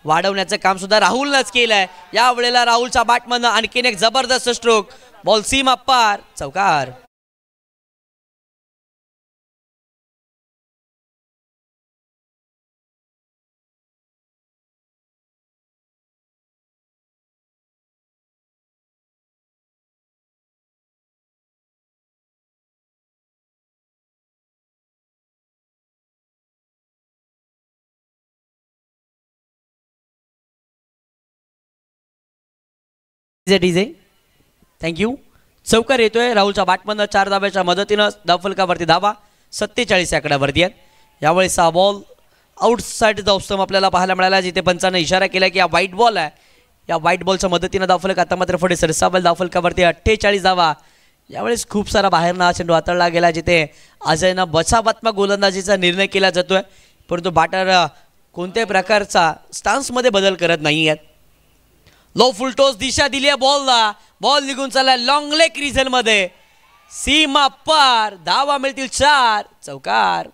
वाढवण्याचं काम सुद्धा राहुलनंच केलंय. यावेळेला राहुलच्या बॅटमधनं आणखीन एक जबरदस्त स्ट्रोक. बॉल सीमा पार. चौकार. DJ thank you. चौकार येतोय राहुलच्या बॅटमधनं. 4 धाब्याच्या मदतीनं धावफलकावरती धावा 47 आकड्यावरती आहेत. यावेळेस हा ball outside the off stump आपल्याला पाहायला मिळाला. जिथे पंचानं इशारा केला की हा व्हाईट बॉल आहे. या व्हाईट बॉलच्या मदतीनं धावफलक आता मात्र पुढे सरसावल धावफलकावरती 48 धावा। यावेळेस खूप सारा बाहेरना चेंडू हाताळला गेला जिथे अजयनं बचावात्मक गोलंदाजीचा निर्णय केला जातोय, परंतु बॅटर कोणत्याही प्रकारचा स्टान्समध्ये बदल करत नाही आहेत। लो फुलटोस दिशा दिली आहे बॉलला, बॉल निघून चालला लॉंग लेग रिझन मध्ये, सीमा पार, धावा मिळतील 4, चौकार।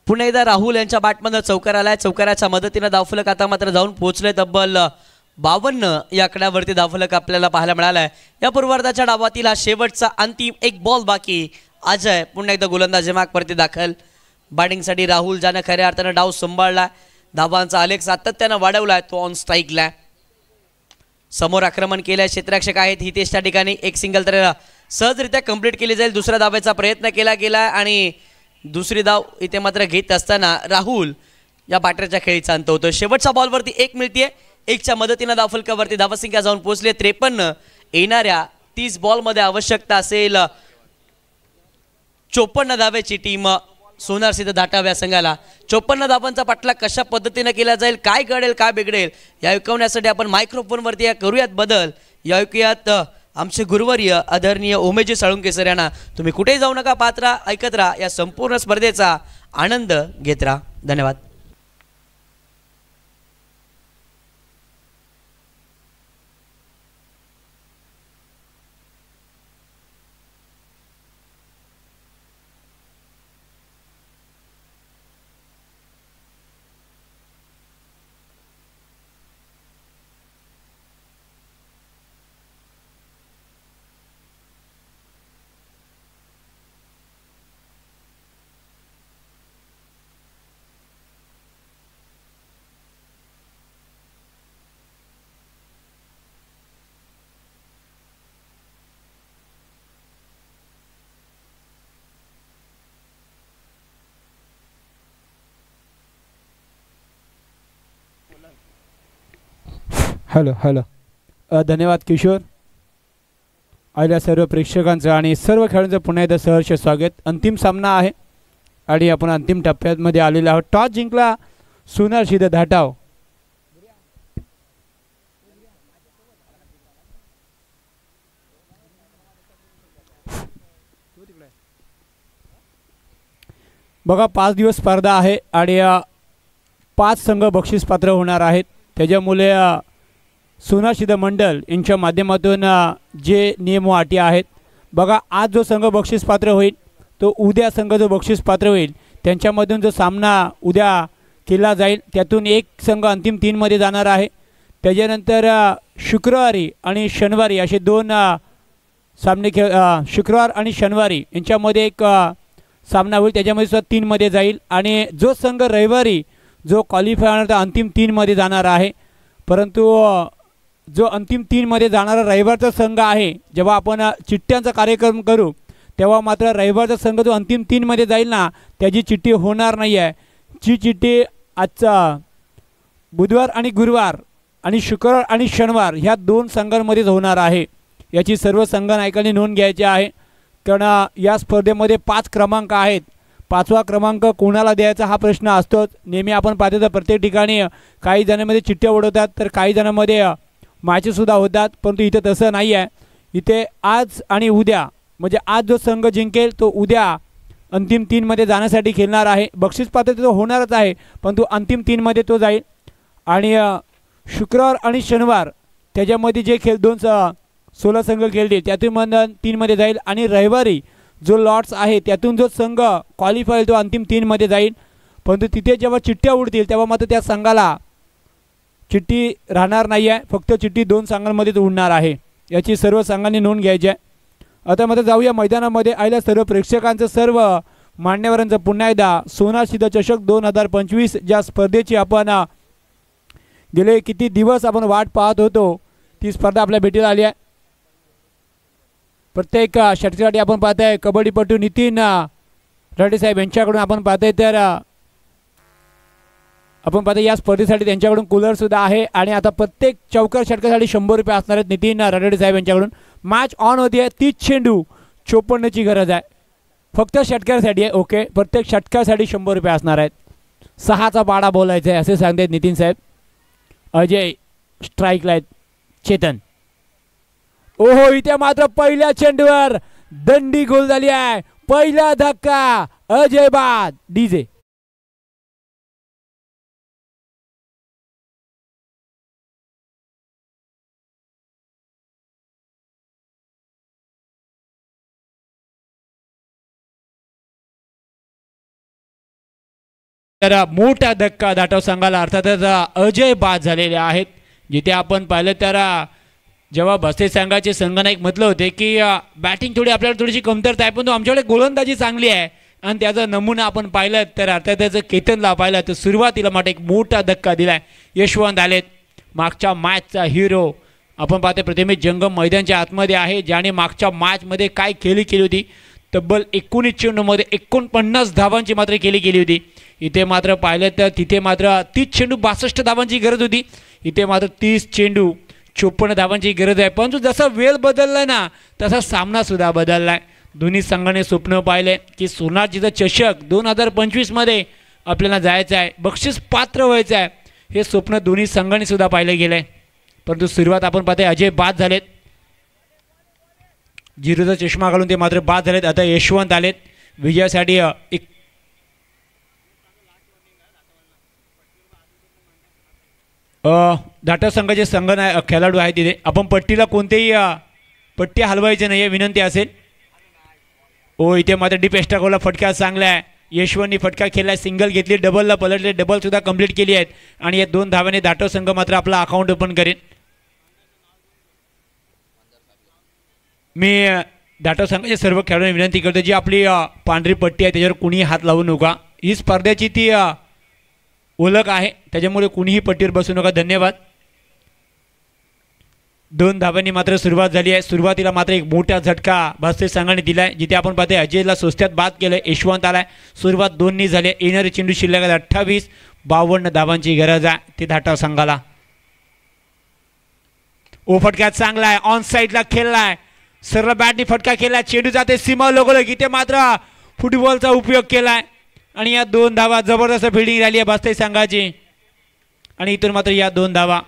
पुन्हा एकदा राहुल यांच्या बॅटमधनं चौकार आलाय, चौकाराच्या मदतीनं धावफलक आता मात्र जाऊन पोहोचले तब्बल 52 या आकड्यावरती धावफलक आपल्याला पाहायला मिळालाय। या पूर्वार्धाच्या डावातील हा शेवटचा अंतिम एक बॉल बाकी। अजय पुन्हा एकदा गोलंदाजी मागवरती दाखल, बॅटिंगसाठी राहुल ज्यानं खऱ्या अर्थानं डाव सांभाळला, धावांचा आलेख सातत्यानं वाढवलाय, तो ऑन स्ट्राईकला समोर आक्रमण केलंय। क्षेत्ररक्षक आहेत हितेश त्या ठिकाणी एक सिंगल तर सहजरित्या कंप्लीट केली जाईल, दुसऱ्या धावेचा प्रयत्न केला गेला आणि दुसरी धाव इथे मात्र घेत असताना राहुल या बॅटरच्या खेळीचा अंत होतो। शेवटच्या बॉलवरती 1 मिळतीये, 1च्या मदतीनं धावफलकावरती धावसंख्या जाऊन पोहोचले 53। येणाऱ्या 30 बॉलमध्ये आवश्यकता असेल 54 धावेची टीम सोनार सिद्ध धाटाव या संघाला। 54 धावांचा पाठलाग कशा पद्धतीने केला जाईल, काय घडेल काय बिघडेल या ऐकवण्यासाठी आपण मायक्रोफोनवरती करूयात बदल। या ऐकूयात आमचे गुरुवर्य आदरणीय ओमेजी साळुंके सर यांना। तुम्ही कुठेही जाऊ नका, पात्रा ऐकत राहा, या संपूर्ण स्पर्धेचा आनंद घेत राहा। धन्यवाद। हॅलो धन्यवाद किशोर। आलेल्या सर्व प्रेक्षकांचं आणि सर्व खेळाडूंचं पुन्हा एकदा सहर्ष स्वागत। अंतिम सामना आहे आणि आपण अंतिम टप्प्यामध्ये आलेलो आहोत। टॉस जिंकला सोनार सिद्ध धाटाव। बघा 5 दिवस स्पर्धा आहे आणि 5 संघ बक्षीस पात्र होणार आहेत, त्याच्यामुळे सोनार सिद्ध मंडळ यांच्या माध्यमातून जे नियम व अटी आहेत, बघा आज जो संघ बक्षीस पात्र होईल तो उद्या संघ जो बक्षीस पात्र होईल त्यांच्यामधून जो सामना उद्या केला जाईल त्यातून एक संघ अंतिम 3 मध्ये जाणार आहे। त्याच्यानंतर शुक्रवारी आणि शनिवारी असे 2 सामने शुक्रवार आणि शनिवारी यांच्यामध्ये एक सामना होईल, त्याच्यामध्ये सुद्धा 3 मध्ये जाईल आणि जो संघ रविवारी जो क्वालिफाय होणार तो अंतिम 3 मध्ये जाणार आहे। परंतु जो अंतिम 3 मध्ये जाणारा रविवारचा संघ आहे, जेव्हा आपण चिठ्ठ्यांचा कार्यक्रम करू तेव्हा मात्र रविवारचा संघ जो अंतिम 3 मध्ये जाईल ना त्याची चिठ्ठी होणार नाही आहे। जी चिठ्ठी आजचा बुधवार आणि गुरुवार आणि शुक्रवार आणि शनिवार ह्या 2 संघांमध्येच होणार आहे, याची सर्व संघ नायकांनी नोंद घ्यायची आहे। कारण या स्पर्धेमध्ये 5 क्रमांक आहेत, 5वा क्रमांक कोणाला द्यायचा हा प्रश्न असतोच। नेहमी आपण पाहतो तर प्रत्येक ठिकाणी काही जणांमध्ये चिठ्ठ्या उडवतात तर काही जणांमध्ये मॅचेससुद्धा होतात, परंतु इथे तसं नाही आहे। इथे आज आणि उद्या म्हणजे आज जो संघ जिंकेल तो उद्या अंतिम 3 मध्ये जाण्यासाठी खेळणार आहे। बक्षीस पात्र तो होणारच आहे, परंतु अंतिम 3 मध्ये तो जाईल आणि शुक्रवार आणि शनिवार त्याच्यामध्ये जे खेळ 16 संघ खेळतील त्यातून 3 मध्ये जाईल आणि रविवारी जो लॉट्स आहे त्यातून जो संघ क्वालिफाय होईल तो अंतिम 3 मध्ये जाईल। परंतु तिथे जेव्हा चिठ्ठ्या उडतील तेव्हा मात्र त्या संघाला चिठ्ठी राहणार नाही आहे, फक्त चिठ्ठी 2 संघांमध्येच उडणार आहे, याची सर्व संघांनी नोंद घ्यायची आहे। आता मात्र जाऊया मैदानामध्ये। आलेल्या सर्व प्रेक्षकांचं सर्व मान्यवरांचं पुन्हा एकदा सोनार सिद्ध चषक 2025 ज्या स्पर्धेची आपण गेले किती दिवस आपण वाट पाहत होतो ती स्पर्धा आपल्या भेटीला आली आहे। प्रत्येक षटकासाठी आपण पाहताय कबड्डीपटू नितीन राठे साहेब यांच्याकडून आपण पाहताय तर आपण पाहता या स्पर्धेसाठी त्यांच्याकडून कूलर सुद्धा आहे आणि आता प्रत्येक चौकार षटकासाठी 100 रुपये असणार आहेत नितीन रनडे साहेब यांच्याकडून. मॅच ऑन होती आहे. 30 चेंडू 54ची गरज आहे फक्त षटकासाठी आहे. ओके, प्रत्येक षटकासाठी 100 रुपये असणार आहेत. 6चा बाडा बोलायचा आहे असे सांगतायत नितीन साहेब. अजय स्ट्राईकला आहेत. चेतन, ओहो, इथे मात्र पहिल्या चेंडूवर दंडी गोल झाली आहे. पहिला धक्का अजय बाद. डीजे तर मोठा धक्का दाटव संघाला अर्थातच अजय बाद झालेले आहेत. जिथे आपण पाहिलं तर जेव्हा भस्ते संघाचे संघनायक म्हटलं होते की बॅटिंग थोडी आपल्याला थोडीशी कमतरता आहे पण आमच्याकडे गोलंदाजी चांगली आहे आणि त्याचा नमुना आपण पाहिलं तर अर्थातच केतनला पाहिलं तर सुरुवातीला मात्र एक मोठा धक्का दिलाय. यशवंत आलेत, मागच्या मॅचचा हिरो. आपण पाहते प्रतिमेश जंगम मैदानाच्या आतमध्ये आहे ज्याने मागच्या मॅचमध्ये काय केली होती. तब्बल 19 चेंडूमध्ये 49 धावांची मात्र केली होती. इथे मात्र पाहिलं तर तिथे मात्र 30 चेंडू 62 धावांची गरज होती. इथे मात्र 30 चेंडू 54 धावांची गरज आहे. परंतु जसा वेळ बदललाय ना तसा सामना सुद्धा बदललाय. दोन्ही संघाने स्वप्न पाहिले की सोनाजीचा चषक 2025 मध्ये आपल्याला जायचं आहे, बक्षीस पात्र व्हायचं आहे. हे स्वप्न दोन्ही संघाने सुद्धा पाहिले गेले. परंतु सुरुवात आपण पाहते अजय बाद झालेत. झिरोचा चष्मा घालून ते मात्र बाद झालेत. आता यशवंत आलेत विजयासाठी. एक दाटा संघाचे खेळाडू आहेत तिथे. आपण पट्टीला कोणतेही पट्टी हलवायचे नाही विनंती असेल. ओ इथे मात्र डीप एक्स्ट्रा फटका चांगला आहे. यशवंतनी फटका खेळला, सिंगल घेतली, डबलला पलटले, डबल सुद्धा कंप्लीट केली आहेत आणि या 2 धावाने दाटव संघ मात्र आपला अकाउंट ओपन करेन. मी दाटव संघाच्या सर्व खेळाडूंना विनंती करतो जी आपली पांढरी पट्टी आहे त्याच्यावर कुणीही हात लावू नका. ही स्पर्धेची ती ओळख आहे त्याच्यामुळे कुणीही पट्टीवर बसू नका. धन्यवाद. 2 धावांनी मात्र सुरुवात झाली आहे. सुरुवातीला मात्र एक मोठा झटका भास्ते संघाने दिलाय जिथे आपण पाहते अजयला सोस्त्यात बाद केलं. यशवंत आलाय. सुरुवात 2नी झाली. येणारे चेंडू शिल्लक 28. 52 धावांची गरज आहे ते दाटव संघाला. ओ फटका चांगला आहे, ऑन साईडला खेळलाय, सरळ बॅटनी फटका केलाय, चेंडू जाते सीमा लगोलग. इथे मात्र फुटबॉलचा उपयोग केलाय आणि या 2 धावा जबरदस्त फिल्डिंग झाली आहे भास्ते संघाची आणि इथून मात्र या 2 धावा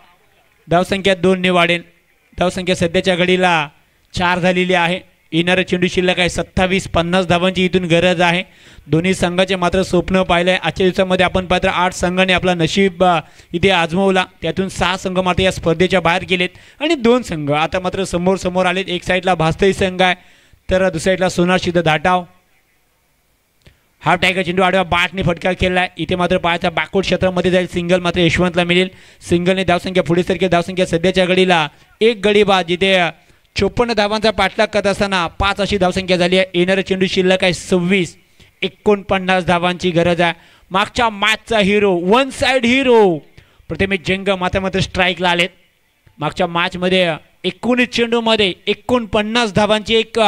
धावसंख्या 2ने वाढेल. धावसंख्या सध्याच्या घडीला 4 झालेली आहे. येणारे चेंडू शिल्लक आहे 27. 50 धावांची इथून गरज आहे. दोन्ही संघाचे मात्र स्वप्न पाहिलंय. आजच्या दिवसामध्ये आपण पात्र 8 संघाने आपला नशीब इथे आजमवला. त्यातून 6 संघ मात्र या स्पर्धेच्या बाहेर गेलेत आणि 2 संघ आता मात्र समोर आलेत. एक साईडला भास्ते संघ आहे तर दुसऱ्या साईडला सोनारशिद धाटाव. हाफ टायगर चेंडू आडव्या बॅटने फटका केलाय. इथे मात्र पायाच्या बॅकवर्ड क्षेत्रामध्ये जाईल. सिंगल मात्र यशवंतला मिळेल. सिंगलने धावसंख्या पुढे सरकेल. धावसंख्या सध्याच्या घडीला 1 गडी बाद जिथे 54 धावांचा पाठलाग करत असताना 5 अशी धावसंख्या झाली आहे. येणारे चेंडू शिल्लक आहे 26. 49 धावांची गरज आहे. मागच्या मॅचचा hero, one side hero Pratimesh जंगम मात्र स्ट्राईकला आलेत. मागच्या मॅचमध्ये 19 चेंडूमध्ये 49 धावांची एक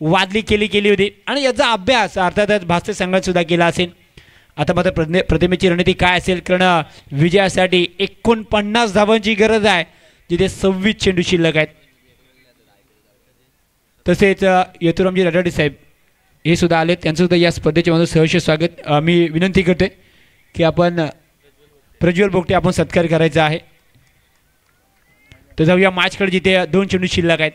वादली केली होती आणि याचा अभ्यास अर्थातच भास्ते संघात सुद्धा केला असेल. आता मात्र प्रतिमेची रणनीती काय असेल कारण विजयासाठी 49 धावांची गरज आहे जिथे 26 चेंडू शिल्लक आहेत. तसेच यतुरामजी रटाडे साहेब हे सुद्धा आलेत. त्यांचं सुद्धा या स्पर्धेचे माझं सहर्ष स्वागत. मी विनंती करते की आपण प्रज्वल बोगटे आपण सत्कार करायचा आहे. तर जाऊया मॅचकडे जिथे 2 चेंडू शिल्लक आहेत.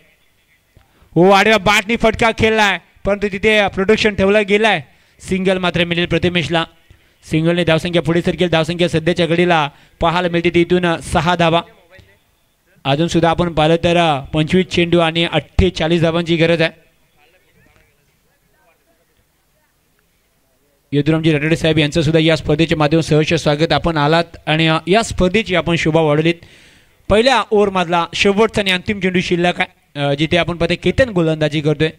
हो आडव्या बॅटनी फटका खेळलाय परंतु तिथे प्रोटेक्शन ठेवला गेलाय. सिंगल मात्र मिळेल प्रतिमेशला. सिंगलने धावसंख्या पुढे सरकेल. धावसंख्या सध्याच्या घडीला पाहायला मिळते तिथून 6 धावा. अजून सुद्धा आपण पाहिलं तर 25 चेंडू आणि 48 धावांची गरज आहे. यदुरामजी रटाडे साहेब यांचं सुद्धा या स्पर्धेच्या माध्यमातून सहर्ष स्वागत. आपण आलात आणि या स्पर्धेची आपण शोभा वाढवलीत. पहिल्या ओव्हरमधला शेवटचा आणि अंतिम चेंडू शिल्लक आहे जिथे आपण पाहते केतन गोलंदाजी करतोय.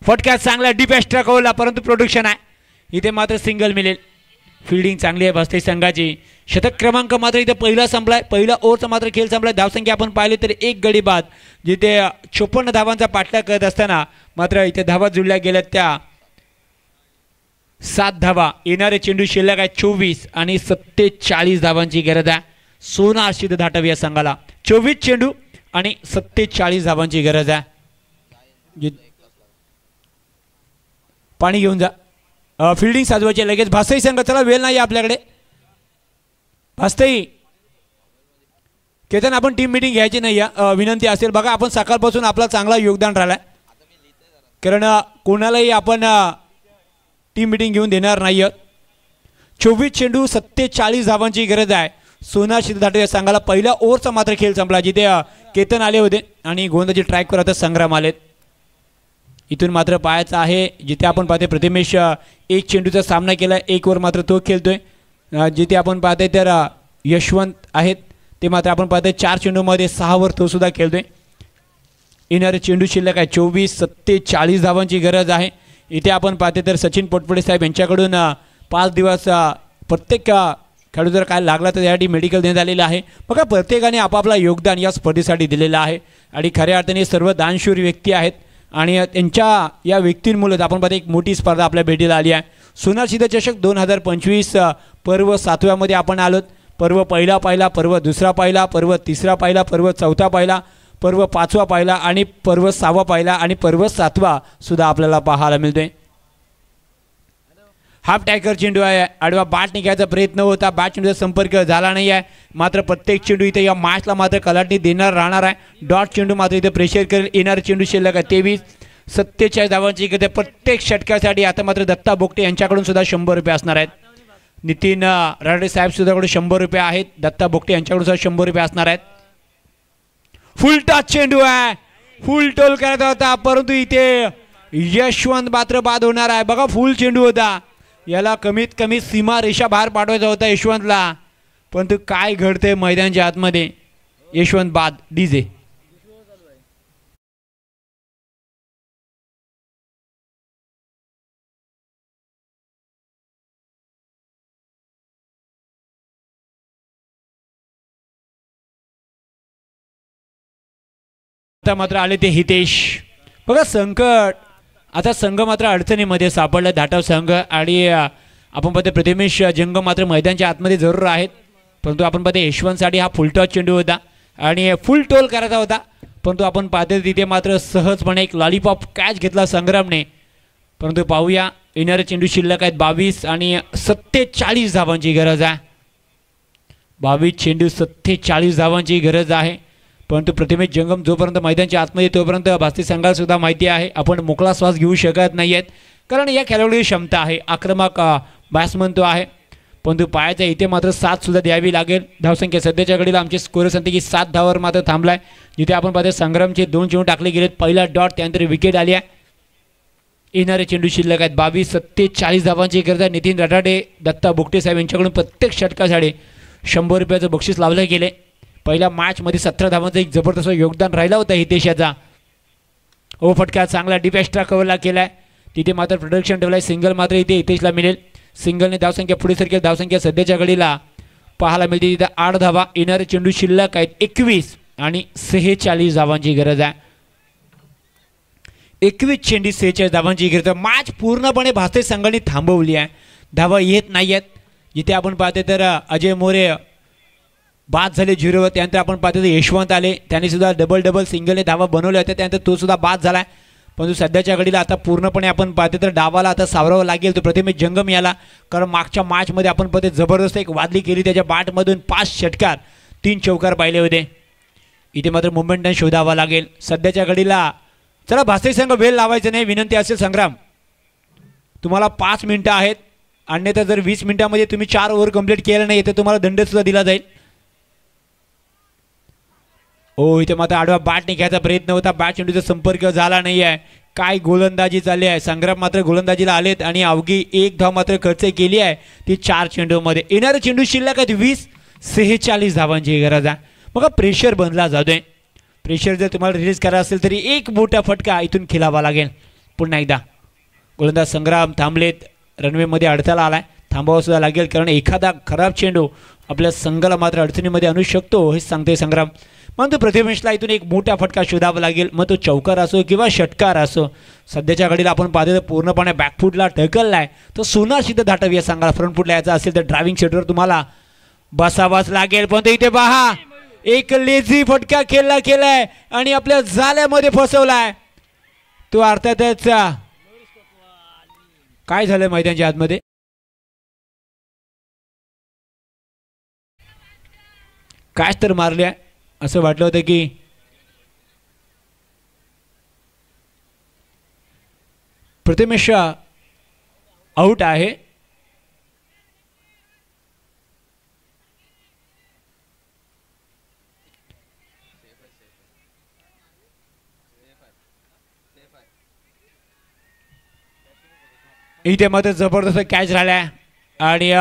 फटका चांगला डीप एक्स्ट्रा कवला परंतु प्रोडक्शन आहे. इथे मात्र सिंगल मिळेल. फिल्डिंग चांगली आहे भास्ते संघाची. शतक क्रमांक मात्र इथे पहिला संपलाय. पहिला ओव्हरचा मात्र खेळ संपलाय. धावसंख्या आपण पाहिली तर 1 गडी बाद जिथे 54 धावांचा पाठलाग करत असताना मात्र इथे धावा जुळल्या गेल्यात त्या 7 धावा. येणारे चेंडू शिल्लक आहे 24 आणि 47 धावांची गरज आहे. सोना हर्षित धाटव या संघाला 24 चेंडू आणि 47 धावांची गरज आहे. पाणी घेऊन जा. फिल्डिंग साजवायची लगेच. भास्तई संघ चला, वेळ नाही आपल्याकडे. भास्तई केतन आपण टीम मीटिंग घ्यायची नाही या विनंती असेल. बघा आपण सकाळपासून आपला चांगला योगदान राहिलाय, कारण कोणालाही आपण टीम मीटिंग घेऊन देणार नाही आहोत. 24 चेंडू 47 धावांची गरज आहे. सोना शिरधाटे या संघाला पहिल्या ओव्हरचा मात्र खेळ संपला, जिथे केतन आले होते आणि गोलंदाजी ट्रॅक करत संग्राम आलेत. इथून मात्र पाहायचं आहे, जिथे आपण पाहते प्रतिमेश एक चेंडूचा सामना केला, एक ओव्हर मात्र तो खेळतोय. जिथे आपण पाहते तर यशवंत आहेत, ते मात्र आपण पाहते 4 चेंडूमध्ये 6 ओव्हर तो सुद्धा खेळतोय. येणारे चेंडू शिल्लक आहे 24. 47 धावांची गरज आहे. इथे आपण पाहते तर सचिन पोटपडे साहेब यांच्याकडून 5 दिवस प्रत्येक खेळाडू जर काय लागला तर यासाठी मेडिकल देण्यात आलेलं आहे. बघा प्रत्येकाने आपापला योगदान या स्पर्धेसाठी दिलेलं आहे आणि खऱ्या अर्थाने सर्व दानशूर व्यक्ती आहेत आणि त्यांच्या या व्यक्तींमुळेच आपण पाहते एक मोठी स्पर्धा आपल्या भेटीला आली आहे. सोना शिधा चषक 2025 पर्व 7व्यामध्ये आपण आलोत. पर्व पहिला पाहिला, पर्व दुसरा पाहिला, पर्व तिसरा पाहिला, पर्व चौथा पाहिला, पर्व 5वा पाहिला आणि पर्व 6वा पाहिला आणि पर्व 7वा सुद्धा आपल्याला पाहायला मिळतोय. हाफ टॅकर चेंडू आहे. आडवा बॅट निघायचा प्रयत्न होता, बॅट चेंडूचा संपर्क झाला नाही आहे. मात्र प्रत्येक चेंडू इथे या मॅचला मात्र कलाटणी देणार राहणार आहे. डॉट चेंडू मात्र इथे प्रेशर करेल. येणारे चेंडू शिल्लक आहे 23. 47 धावांची गती. प्रत्येक षटकासाठी आता मात्र दत्ता बोगटे यांच्याकडून सुद्धा 100 रुपये असणार आहेत. नितीन राडे साहेब सुद्धा 100 रुपये आहेत. दत्ता बोगटे यांच्याकडून सुद्धा 100 रुपये असणार आहेत. फुल टच चेंडू आहे, फुल टोल करत होता, परंतु इथे यशवंत मात्र बाद होणार आहे. बघा फुल चेंडू होता, याला कमीत कमी सीमा रेषा बाहेर पाठवायचा होता यशवंतला, परंतु काय घडते मैदानाच्या आतमध्ये. यशवंत बाद. डीजे मात्र आले ते हितेश. बघा संकट, आता संघ मात्र अडचणीमध्ये सापडला धाटाव संघ आणि आपण पाहते प्रतिमेश जंग मात्र मैदानाच्या आतमध्ये जरूर आहेत, परंतु आपण पाहते यशवंतसाठी हा फुल टॉस चेंडू होता आणि फुल टोल करायचा होता, परंतु आपण पाहते तिथे मात्र सहजपणे एक लॉलीपॉप कॅच घेतला संग्रामने. परंतु पाहूया, येणारे चेंडू शिल्लक आहेत 22 आणि 47 धावांची गरज आहे. 22 चेंडू 47 धावांची गरज आहे. परंतु प्रतिमेश जंगम जोपर्यंत मैदानाच्या आतमध्ये तोपर्यंत भास्ती संघाला सुद्धा माहिती आहे आपण मोकळा श्वास घेऊ शकत नाही आहेत, कारण या खेळाडूची क्षमता आहे. आक्रमक बॅट्समन तो आहे, परंतु पायाच्या इथे मात्र 7 सुद्धा द्यावी लागेल. धावसंख्या सध्याच्या घडीला आमची स्कोर सांगते की 7 धावावर मात्र थांबलाय. जिथे आपण पाहतो संग्रामचे 2 चेंडू टाकले गेलेत, पहिला डॉट त्यानंतर विकेट आली आहे. येणारे चेंडू शिल्लक आहेत 22. 47 धावांची गरज आहे. नितीन रटाडे दत्ता बोगटे साहेब यांच्याकडून प्रत्येक षटकासाठी 100 रुपयाचं बक्षीस लावलं गेले. पहिल्या मॅचमध्ये 17 धावांचं एक जबरदस्त योगदान राहिला होता हितेशाचा. फटका चांगला डीप एक्स्ट्रा कव्हरला केलाय, तिथे मात्र प्रोडक्शन ठेवलाय. सिंगल मात्र इथे हितेशला मिळेल. सिंगलने धावसंख्या पुढे सरकेल. धावसंख्या सध्याच्या घडीला पाहायला मिळते तिथे 8 धावा. येणारे चेंडू शिल्लक आहेत 21 आणि 46 धावांची गरज आहे. 21 चेंडू 46 धावांची गरज. मॅच पूर्णपणे भास्ते संघाने थांबवली आहे, धावा येत नाही आहेत. जिथे आपण पाहते तर अजय मोरे बाद झाले 0वर. त्यानंतर आपण पाहतो यशवंत आले, त्यांनी सुद्धा डबल सिंगलने धावा बनवल्या होत्या, त्यानंतर तो सुद्धा बाद झाला. परंतु सध्याच्या घडीला आता पूर्णपणे आपण पाहतो तर डावाला आता सावरावं लागेल तो प्रतिमेश जंगम याला, कारण मागच्या मॅचमध्ये आपण पाहतो जबरदस्त एक वादली केली. त्याच्या बॅटमधून 5 षटकार 3 चौकार पाहिले होते. इथे मात्र मोमेंटम शोधावा लागेल सध्याच्या घडीला. चला भास्ते संघ वेळ लावायचं नाही, विनंती असेल संग्राम, तुम्हाला 5 मिनिटं आहेत, अन्यथा जर 20 मिनिटांमध्ये तुम्ही 4 ओव्हर कंप्लीट केलं नाही तर तुम्हाला दंड सुद्धा दिला जाईल. इथे मात्र आडवा बॅट निघायचा प्रयत्न होता, बॅट चेंडूचा संपर्क झाला नाही आहे. काय गोलंदाजी चालली आहे. संग्राम मात्र गोलंदाजीला आलेत आणि अवघी 1 धाव मात्र खर्च केली आहे ती 4 चेंडूमध्ये. येणारे चेंडू शिल्लक आहेत 20. 46 धावांची गरज आहे. बघा प्रेशर बनला जातोय. प्रेशर जर तुम्हाला रिलीज करायचं असेल तरी एक मोठा फटका इथून खेळावा लागेल. पुन्हा एकदा गोलंदाज संग्राम थांबलेत, रनवेमध्ये अडथळा आलाय, थांबावं सुद्धा लागेल, कारण एखादा खराब चेंडू आपल्या संघाला मात्र अडचणीमध्ये आणू शकतो हे सांगते संग्राम. मग तो प्रथमेशला इथून एक मोठा फटका शोधावा लागेल, मग तो चौकार असो किंवा षटकार असो. सध्याच्या घडीला आपण पाहतो तर पूर्णपणे बॅकफूटला ढकललाय. तो सोना सिद्ध धाटव या संघाला फ्रंट फूटला यायचा असेल तर ड्रायव्हिंग सीटवर तुम्हाला बसावाच लागेल. पण तो इथे पहा एक लेझी फटका केलाय आणि आपल्या जाल्यामध्ये फसवलाय तो. अर्थातच काय झालं मैदानाच्या आतमध्ये, काय तर मारल्या असं वाटलं होतं की प्रथमेश आउट आहे. इथे मात्र जबरदस्त कॅच झालाय आणि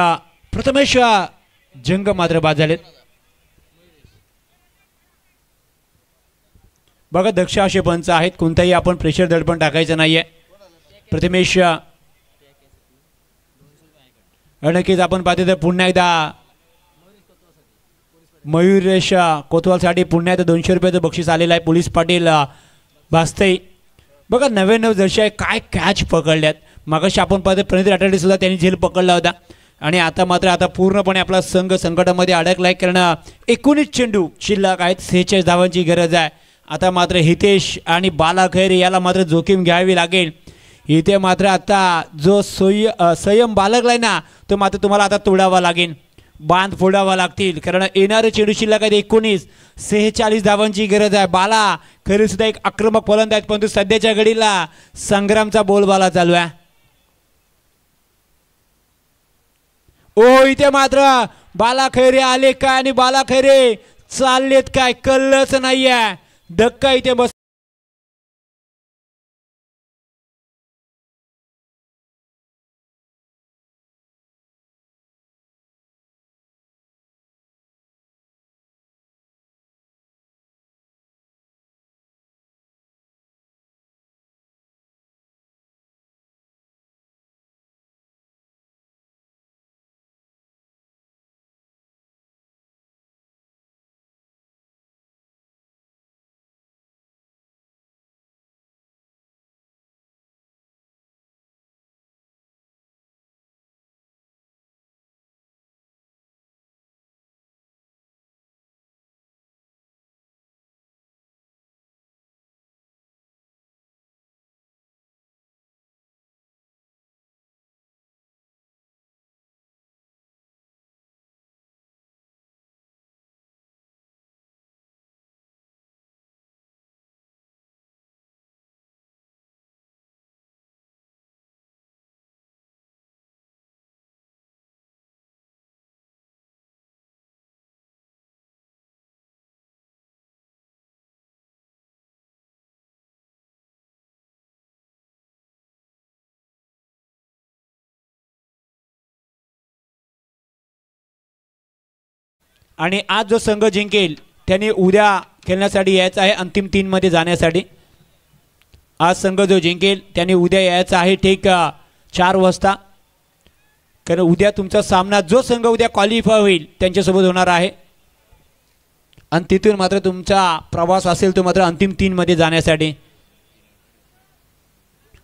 प्रथमेश जंग मात्र बाद झालेत. बघा दक्ष असे पंच आहेत, कोणताही आपण प्रेशर दडपण टाकायचं नाहीये. प्रथमेश नक्कीच आपण पाहतो तर पुन्हा एकदा मयुरेश कोतवालसाठी पुन्हा एकदा 200 रुपयाचं बक्षीस आलेलं आहे. पोलीस पाटील भासते. बघा 99 जर्सी आहे, काय कॅच पकडल्यात. मागाशी आपण पाहतो प्रणित राठोडे सुद्धा त्यांनी झेल पकडला होता आणि आता मात्र आता पूर्णपणे आपला संघ संकटामध्ये अडकलाय. कारण 19 चेंडू शिल्लक आहेत, 46 धावांची गरज आहे. आता मात्र हितेश आणि बाला खैरे याला मात्र जोखीम घ्यावी लागेल. इथे मात्र आता जो संयम बाळगलाय ना तो मात्र तुम्हाला आता तोडावा लागेल, बांध फोडावा लागतील. कारण येणारे चेंडू शिल्लक आहेत 19, 46 धावांची गरज आहे. बाला खैरे सुद्धा एक आक्रमक फलंदाज आहेत, परंतु सध्याच्या घडीला संग्रामचा बोलबाला चालू आहे. ओ इथे मात्र बाला खैरे आले काय आणि बाला खैरे चाललेत काय कळलंच नाहीये. धक्का इथे बस आणि आज जो संघ जिंकेल त्याने उद्या खेळण्यासाठी यायचं आहे अंतिम 3 मध्ये जाण्यासाठी. आज संघ जो जिंकेल त्याने उद्या यायचं आहे ठीक 4 वाजता. कारण उद्या तुमचा सामना जो संघ उद्या क्वालिफाय होईल त्यांच्यासोबत होणार आहे आणि तिथून मात्र तुमचा प्रवास असेल तो मात्र अंतिम 3 मध्ये जाण्यासाठी.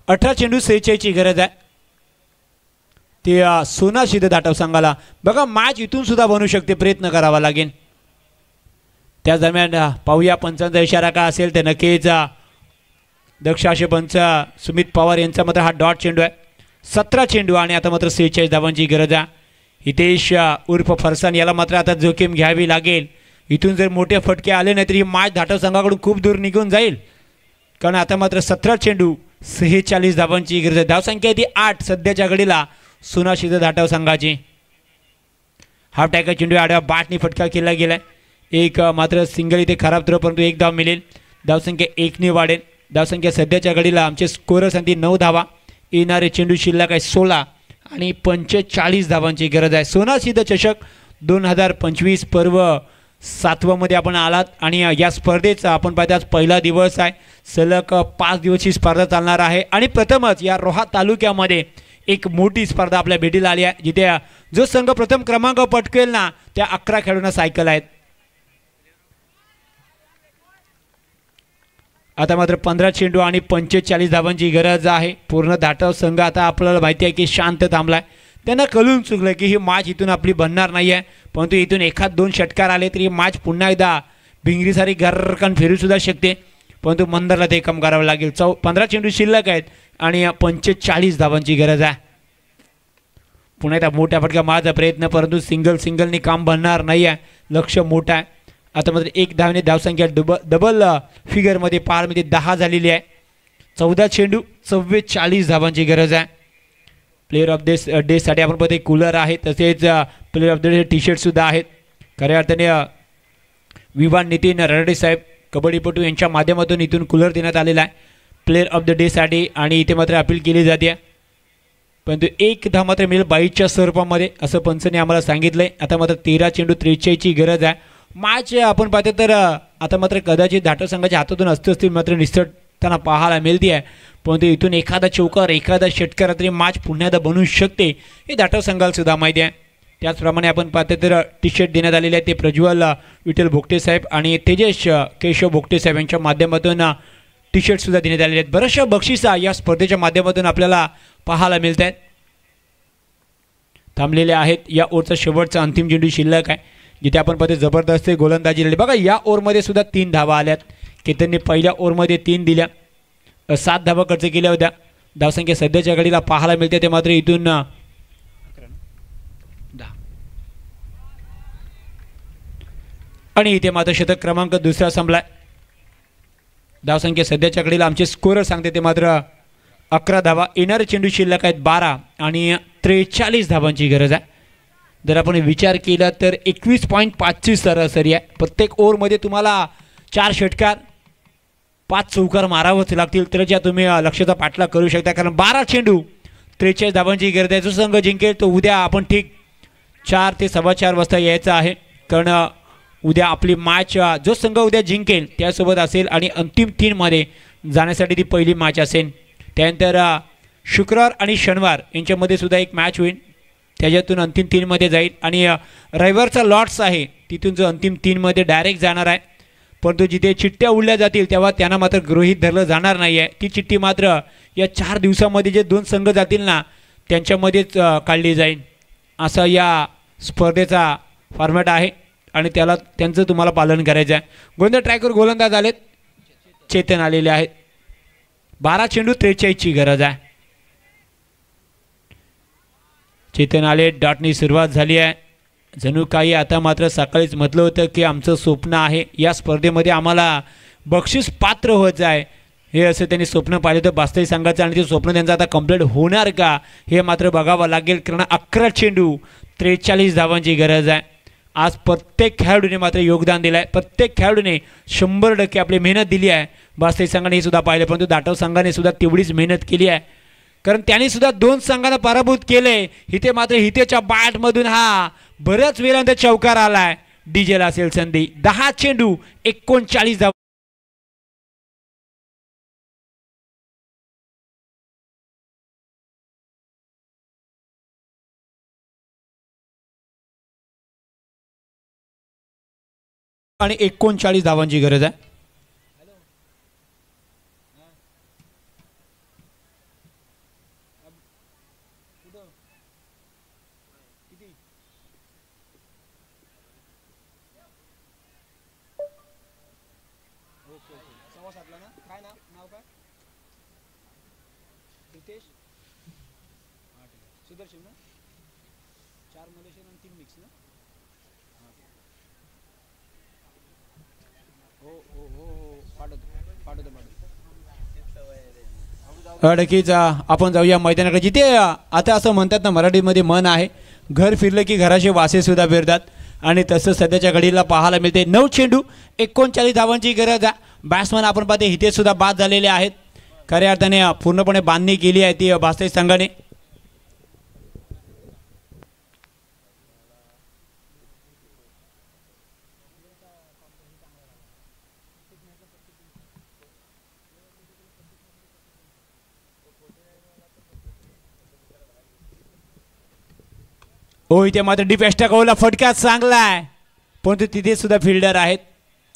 18 चेंडू 46 ची गरज आहे. ते सोना सिद्ध धाटव संघाला बघा मॅच इथून सुद्धा बनू शकते, प्रयत्न करावा लागेल. त्या दरम्यान पाहूया पंचांचा इशारा का असेल तर नक्कीच दक्षाशे पंच सुमित पवार यांचा मात्र हा डॉट चेंडू आहे. 17 चेंडू आणि आता मात्र 46 धावांची गरज आहे. हितेश उर्फ फरसान याला मात्र आता जोखीम घ्यावी लागेल. इथून जर मोठे फटके आले नाही तर ही मॅच धाटव संघाकडून खूप दूर निघून जाईल. कारण आता मात्र 17 चेंडू 46 धावांची गरज आहे. धावसंख्या ती 8 सध्याच्या घडीला सोना सिद्ध धाटव संघाची. हाफ टॅकर चेंडू आडव्या बाटनी फटका केला गेलाय. एक मात्र सिंगल इथे खराब थ्रो, परंतु 1 धाव मिळेल. धावसंख्या 1 ने वाढेल. धावसंख्या सध्याच्या घडीला आमचे स्कोरर्स आणि 9 धावा. येणारे चेंडू शिल्लक आहे 16 आणि 45 धावांची गरज आहे. सोना सिद्ध चषक 2025 पर्व 7 मध्ये आपण आलात आणि या स्पर्धेचा आपण पाहता आज पहिला दिवस आहे. सलग 5 दिवस ही स्पर्धा चालणार आहे आणि प्रथमच या रोहा तालुक्यामध्ये एक मोठी स्पर्धा आपल्या भेटीला आली आहे, जिथे जो संघ प्रथम क्रमांक पटकेल ना त्या 11 खेळाडूंना सायकल आहेत. आता मात्र 15 चेंडू आणि 45 धावांची गरज आहे. पूर्ण धाटाव संघ आता आपल्याला माहिती आहे की शांत थांबलाय. त्यांना कळून चुकलं की ही मॅच इथून आपली बनणार नाही आहे. परंतु इथून एखाद दोन षटकार आले तरी मॅच पुन्हा एकदा भिंगरीसारी गरकन फिरू सुद्धा शकते. परंतु मंदरला ते काम करावं लागेल. 15 चेंडू शिल्लक आहेत आणि 45 धावांची गरज आहे. पुन्हा एकदा मोठ्या फटका माझा प्रयत्न, परंतु सिंगलनी काम बनणार नाही आहे. लक्ष मोठं आहे. आता मात्र एक धावने धावसंख्या डबल फिगरमध्ये पारमध्ये 10 झालेली आहे. 14 चेंडू 44 धावांची गरज आहे. प्लेयर ऑफ डेसाठी आपण पाहतो कूलर आहे, तसेच player of the day T शर्टसुद्धा आहेत. खऱ्या अर्थाने विवान नितीन रराडे साहेब कबड्डीपटू यांच्या माध्यमातून इथून कूलर देण्यात आलेला आहे प्लेयर ऑफ द डेसाठी. आणि इथे मात्र अपील केली जाते, परंतु एक धाव मात्र मिळेल 22च्या स्वरूपामध्ये असं पंचने आम्हाला सांगितलं आहे. आता मात्र 13 चेंडू 43ची गरज आहे. मॅच आपण पाहतो तर आता मात्र कदाचित धाटो संघाच्या हातातून असतील मात्र निसटताना पाहायला मिळते आहे. परंतु इथून एखादा चौकार एखादा षटकार तरी मॅच पुन्हा एकदा बनवू शकते हे धाटो संघाला सुद्धा माहिती आहे. त्याचप्रमाणे आपण पाहतो तर टी शर्ट देण्यात आलेले आहे ते प्रज्वल विठ्ठल भोगटे साहेब आणि तेजस केशव भोगटे साहेब यांच्या माध्यमातून टी शर्टसुद्धा देण्यात आलेले आहेत. बऱ्याचशा बक्षिसा या स्पर्धेच्या माध्यमातून आपल्याला पाहायला मिळत आहेत. थांबलेले आहेत. या ओव्हरचा शेवटचा अंतिम चेंडू शिल्लक आहे, जिथे आपण पाहतो जबरदस्त गोलंदाजी झाली. बघा या ओव्हरमध्ये सुद्धा 3 धावा आल्यात. केतनने पहिल्या ओव्हरमध्ये 3 दिल्या, 7 धावा खर्च केल्या होत्या. धावसंख्या सध्याच्या घडीला पाहायला मिळते ते मात्र इथून 10 आणि इथे मात्र शतक क्रमांक दुसरा संपलाय. धावसंख्या सध्याच्या घडीला आमचे स्कोरर सांगते ते मात्र 11 धावा. येणारे चेंडू शिल्लक आहेत 12 आणि 43 धावांची गरज आहे. जर आपण विचार केला तर 21.5ची सरासरी आहे. प्रत्येक ओव्हरमध्ये तुम्हाला 4 षटकार 5 चौकार मारावंच लागतील तर ज्या तुम्ही लक्ष्याचा पाठलाग करू शकता. कारण 12 चेंडू 43 धावांची गरज आहे. जो संघ जिंकेल तो उद्या आपण ठीक 4 ते 4:15 वाजता यायचा आहे. कारण उद्या आपली मॅच जो संघ उद्या जिंकेल त्यासोबत असेल आणि अंतिम 3मध्ये जाण्यासाठी ती पहिली मॅच असेल. त्यानंतर शुक्रवार आणि शनिवार यांच्यामध्ये सुद्धा एक मॅच होईल, त्याच्यातून अंतिम 3मध्ये जाईल. आणि रविवारचा लॉट्स आहे तिथून जो अंतिम 3मध्ये डायरेक्ट जाणार आहे. परंतु जिथे चिठ्ठ्या उडल्या जातील तेव्हा त्यांना मात्र गृहीत धरलं जाणार नाही आहे. ती चिठ्ठी मात्र या 4 दिवसामध्ये जे 2 संघ जातील ना त्यांच्यामध्येच काढली जाईल. असा या स्पर्धेचा फॉर्मॅट आहे आणि त्यांचं तुम्हाला पालन करायचं आहे. गोंधळ ट्रॅकवर गोलंदाज आलेत, चेतन आलेले आहेत. 12 चेंडू 43ची गरज आहे. चेतन आले, डॉटनी सुरुवात झाली आहे. जणू काही आता मात्र सकाळीच म्हटलं होतं की आमचं स्वप्न आहे या स्पर्धेमध्ये आम्हाला बक्षीस पात्र व्हायचं आहे, हे असं त्यांनी स्वप्न पाहिलं होतं वास्तविक संघाचं. आणि ते स्वप्न त्यांचं आता कंप्लीट होणार का हे मात्र बघावं लागेल. कारण 11 चेंडू 43 धावांची गरज आहे. आज प्रत्येक खेळाडूने मात्र योगदान दिलं आहे. प्रत्येक खेळाडूने 100% आपली मेहनत दिली आहे. वास्तविक संघाने हे सुद्धा पाहिलं, परंतु दाटव संघाने सुद्धा तेवढीच मेहनत केली आहे. कारण त्यांनी सुद्धा 2 संघांना पराभूत केले. इथे मात्र हितेच्या बॅटमधून हा बऱ्याच वेळानंतर चौकार आलाय. डीजेला असेल संधी. 10 चेंडू 39 धावा आणि 39 धावांची गरज आहे. नक्कीच आपण जाऊया मैदानाकडे, जिथे आता असं म्हणतात ना मराठीमध्ये म्हण आहे, घर फिरलं की घराचे वासे सुद्धा फिरतात. आणि तसं सध्याच्या घडीला पाहायला मिळते. 9 चेंडू 39 धावांची गरज आहे. बॅट्समन आपण पाहते हितेश सुद्धा बाद झालेले आहेत. खऱ्या अर्थाने पूर्णपणे बांधणी केली आहे ती वास्तविक संघाने. हो, इथे मात्र डिपेस्टा कौला फटका चांगला आहे, परंतु तिथे सुद्धा फिल्डर आहेत.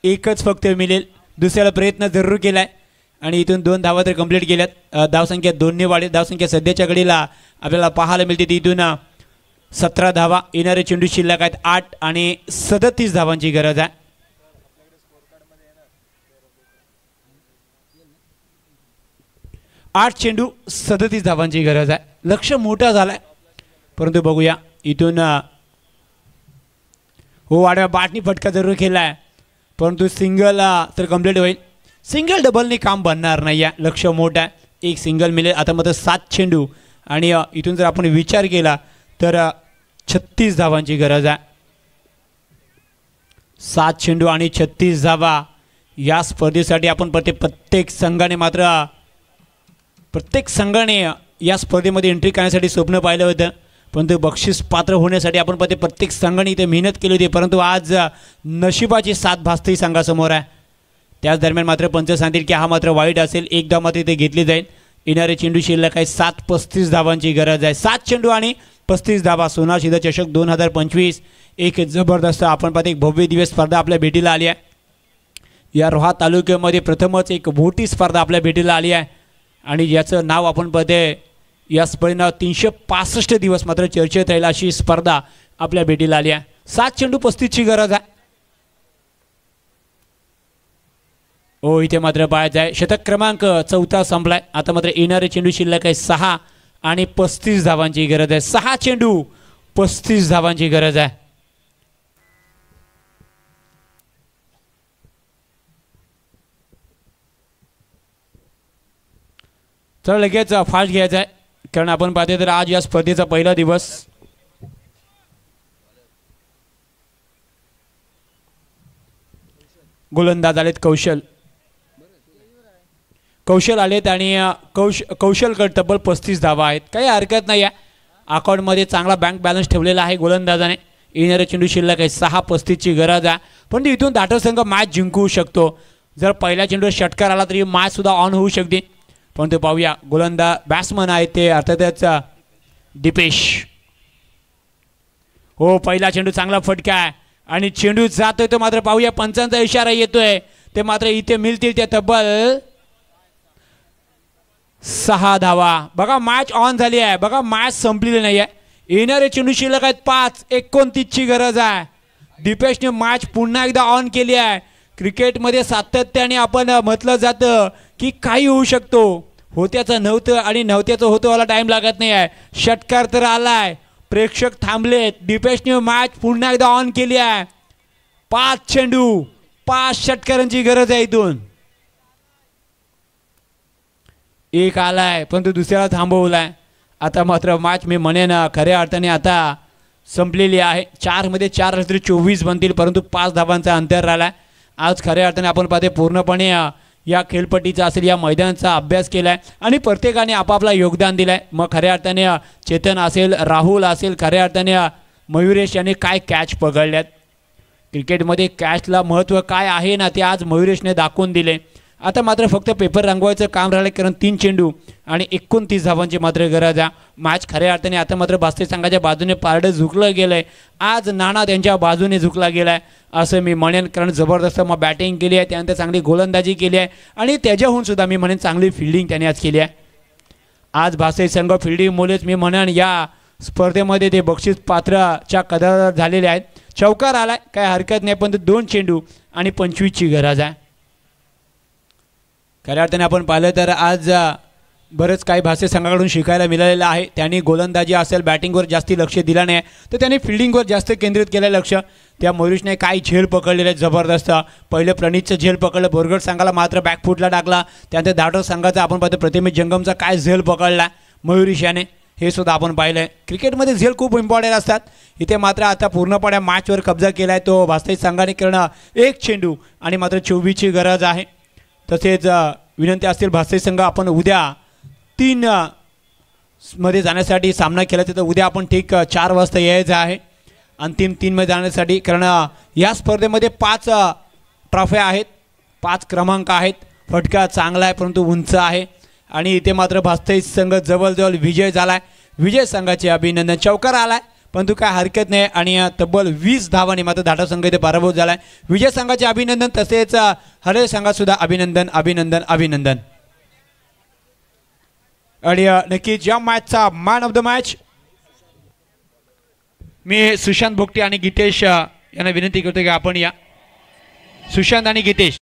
एकच फक्त मिळेल. दुसऱ्याला प्रयत्न जरूर केलाय. आणि इथून 2 धावा तर कंप्लीट केल्यात. धावसंख्या 2ने वाढली. धावसंख्या सध्याच्या घडीला आपल्याला पाहायला मिळते ती इथून 17 धावा. येणारे चेंडू शिल्लक आहेत 8 आणि 37 धावांची गरज आहे. आठ चेंडू 37 धावांची गरज आहे. लक्ष मोठा झालाय परंतु बघूया इथून हो आडव्या बाटनी फटका जरूर केलाय परंतु सिंगल तर कंप्लीट होईल. सिंगल डबलने काम बनणार नाही आहे. लक्ष मोठं आहे. एक सिंगल मिळेल. आता मात्र 7 चेंडू आणि इथून जर आपण विचार केला तर 36 धावांची गरज आहे. 7 चेंडू आणि 36 धावा या स्पर्धेसाठी आपण प्रत्येक संघाने या स्पर्धेमध्ये एंट्री करण्यासाठी स्वप्न पाहिलं होतं परंतु बक्षीस पात्र होण्यासाठी आपण प्रत्येक संघाने इथे मेहनत केली होती परंतु आज नशिबाची साथ भासते संघासमोर आहे. त्याच दरम्यान मात्र पंच सांगतील की हा मात्र वाईट असेल. एक धाव मात्र इथे घेतली जाईल. येणारे चेंडू शिल्लक आहे 35 धावांची गरज आहे. 7 चेंडू आणि 35 धावा. सोना शिधा चषक 2025 एक जबरदस्त आपण पाहतो एक भव्य दिवस स्पर्धा आपल्या भेटीला आली आहे. या रोहा तालुक्यामध्ये प्रथमच एक मोठी स्पर्धा आपल्या भेटीला आली आहे आणि याचं नाव आपण पाहते या स्पर्धेनं 365 दिवस मात्र चर्चेत राहील अशी स्पर्धा आपल्या भेटीला आली आहे. 7 चेंडू 35ची गरज आहे. हो इथे मात्र पाहायचं आहे शतक क्रमांक 4 संपलाय. आता मात्र येणारे चेंडू शिल्लक आहे 6 आणि 35 धावांची गरज आहे. 6 चेंडू 35 धावांची गरज आहे. तर लगेच फास्ट घ्यायचा आहे कारण आपण पाहतो तर आज या स्पर्धेचा पहिला दिवस. गोलंदाज आलेत कौशल आलेत आणि कौशलकडे तब्बल 35 धावा आहेत. काही हरकत नाही आहे. अकाउंटमध्ये चांगला बँक बॅलन्स ठेवलेला आहे गोलंदाजाने. येणारे चेंडू शिल्लक आहे 6-35ची गरज आहे पण इथून दाटो संघ मॅच जिंकू शकतो. जर पहिल्या चेंडूवर षटकार आला तरी मॅच सुद्धा ऑन होऊ शकते परंतु पाहूया गोलंदाज बॅट्समन आहे ते अर्थातच दीपेश. हो पहिला चेंडू चांगला फटका आहे आणि चेंडू जातोय तो मात्र पाहूया पंचांचा इशारा येतोय ते मात्र इथे मिळतील त्या तब्बल 6 धावा. बघा मॅच ऑन झाली आहे. बघा मॅच संपलेली नाही आहे. येणारे चेंडू शिल्लक आहेत 5-29ची गरज आहे. दीपेशने मॅच पुन्हा एकदा ऑन केली आहे. क्रिकेटमध्ये सातत्याने आपण म्हटलं जातं की काही होऊ शकतो. होत्याचं नव्हतं आणि नव्हत्याचं होतं वाला टाइम लागत नाही आहे. षटकार तर आलाय. प्रेक्षक थांबलेत. दीपेशने मॅच पुन्हा एकदा ऑन केली आहे. 5 चेंडू 5 षटकारांची गरज आहे. इथून एक आलाय परंतु दुसऱ्याला थांबवलाय. आता मात्र मॅच मी म्हणेन खऱ्या अर्थाने आता संपलेली आहे. 4 मध्ये 4 रात्री 24 बनतील परंतु 5 धावांचा अंतर राहिलाय. आज खऱ्या अर्थाने आपण पाहते पूर्णपणे या खेळपट्टीचा असेल या मैदानाचा अभ्यास केला आहे आणि प्रत्येकाने आपापला योगदान दिलं आहे. मग खऱ्या अर्थाने चेतन असेल राहुल असेल खऱ्या अर्थाने मयुरेश यांनी काय कॅच पकडल्यात. क्रिकेटमध्ये कॅचला महत्त्व काय आहे ना ते आज मयुरेशने दाखवून दिले. आता मात्र फक्त पेपर रंगवायचं काम राहिलं कारण 3 चेंडू आणि 29 धावांची मात्र गरज आहे. मॅच खऱ्या अर्थाने आता मात्र भास्ते संघाच्या बाजूने पारडं झुकलं गेलं आहे. आज नाणा त्यांच्या बाजूने झुकला गेला आहे असं मी म्हणेन कारण जबरदस्त मग बॅटिंग केली आहे त्यानंतर चांगली गोलंदाजी केली आहे आणि त्याच्याहून सुद्धा मी म्हणेन चांगली फिल्डिंग त्याने आज केली आहे. आज भास्ते संघ फिल्डिंगमुळेच मी म्हणेन या स्पर्धेमध्ये ते बक्षीस पात्राच्या कदार झालेले आहेत. चौकार आलाय काय हरकत नाही पण 2 चेंडू आणि 25ची गरज आहे. खऱ्या अर्थाने आपण पाहिलं तर आज बरंच काही भास्ते संघाकडून शिकायला मिळालेलं आहे. त्यांनी गोलंदाजी असेल बॅटिंगवर जास्ती लक्ष दिलं नाही तर त्यांनी फिल्डिंगवर जास्त केंद्रित केलं लक्ष. त्या मयुरेशने काही झेल पकडलेले जबरदस्त. पहिलं प्रणीतचं झेल पकडलं. बोरगड संघाला मात्र बॅकफुटला टाकला. त्यानंतर धाटो संघाचा आपण पाहतो प्रतिमेश जंगमचा काय झेल पकडला मयुरेश याने हे सुद्धा आपण पाहिलं आहे. क्रिकेटमध्ये झेल खूप इम्पॉर्टंट असतात. इथे मात्र आता पूर्णपणे मॅचवर कब्जा केला आहे तो भास्ते संघाने करणं. 1 चेंडू आणि मात्र 24ची गरज आहे. तसेच विनंती असतील भास्ते संघ आपण उद्या 3 मध्ये जाण्यासाठी सामना केला तर उद्या आपण ठीक 4 वाजता यायचं आहे अंतिम 3 मध्ये जाण्यासाठी कारण या स्पर्धेमध्ये 5 ट्रॉफ्या आहेत 5 क्रमांक आहेत. फटका चांगला आहे परंतु उंच आहे आणि इथे मात्र भास्ते संघ जवळजवळ विजय झालाय. विजय संघाचे अभिनंदन. चौकार आलाय परंतु काय हरकत नाही आणि तब्बल 20 धावांनी मात्र धाटा संघ इथे पराभूत झाला आहे. विजय संघाचे अभिनंदन, तसेच हरे संघात सुद्धा अभिनंदन अभिनंदन अभिनंदन. आणि नक्कीच या मॅचचा मॅन ऑफ द मॅच मी सुशांत भोगटे आणि गीतेश यांना विनंती करतो की आपण या. सुशांत आणि गीतेश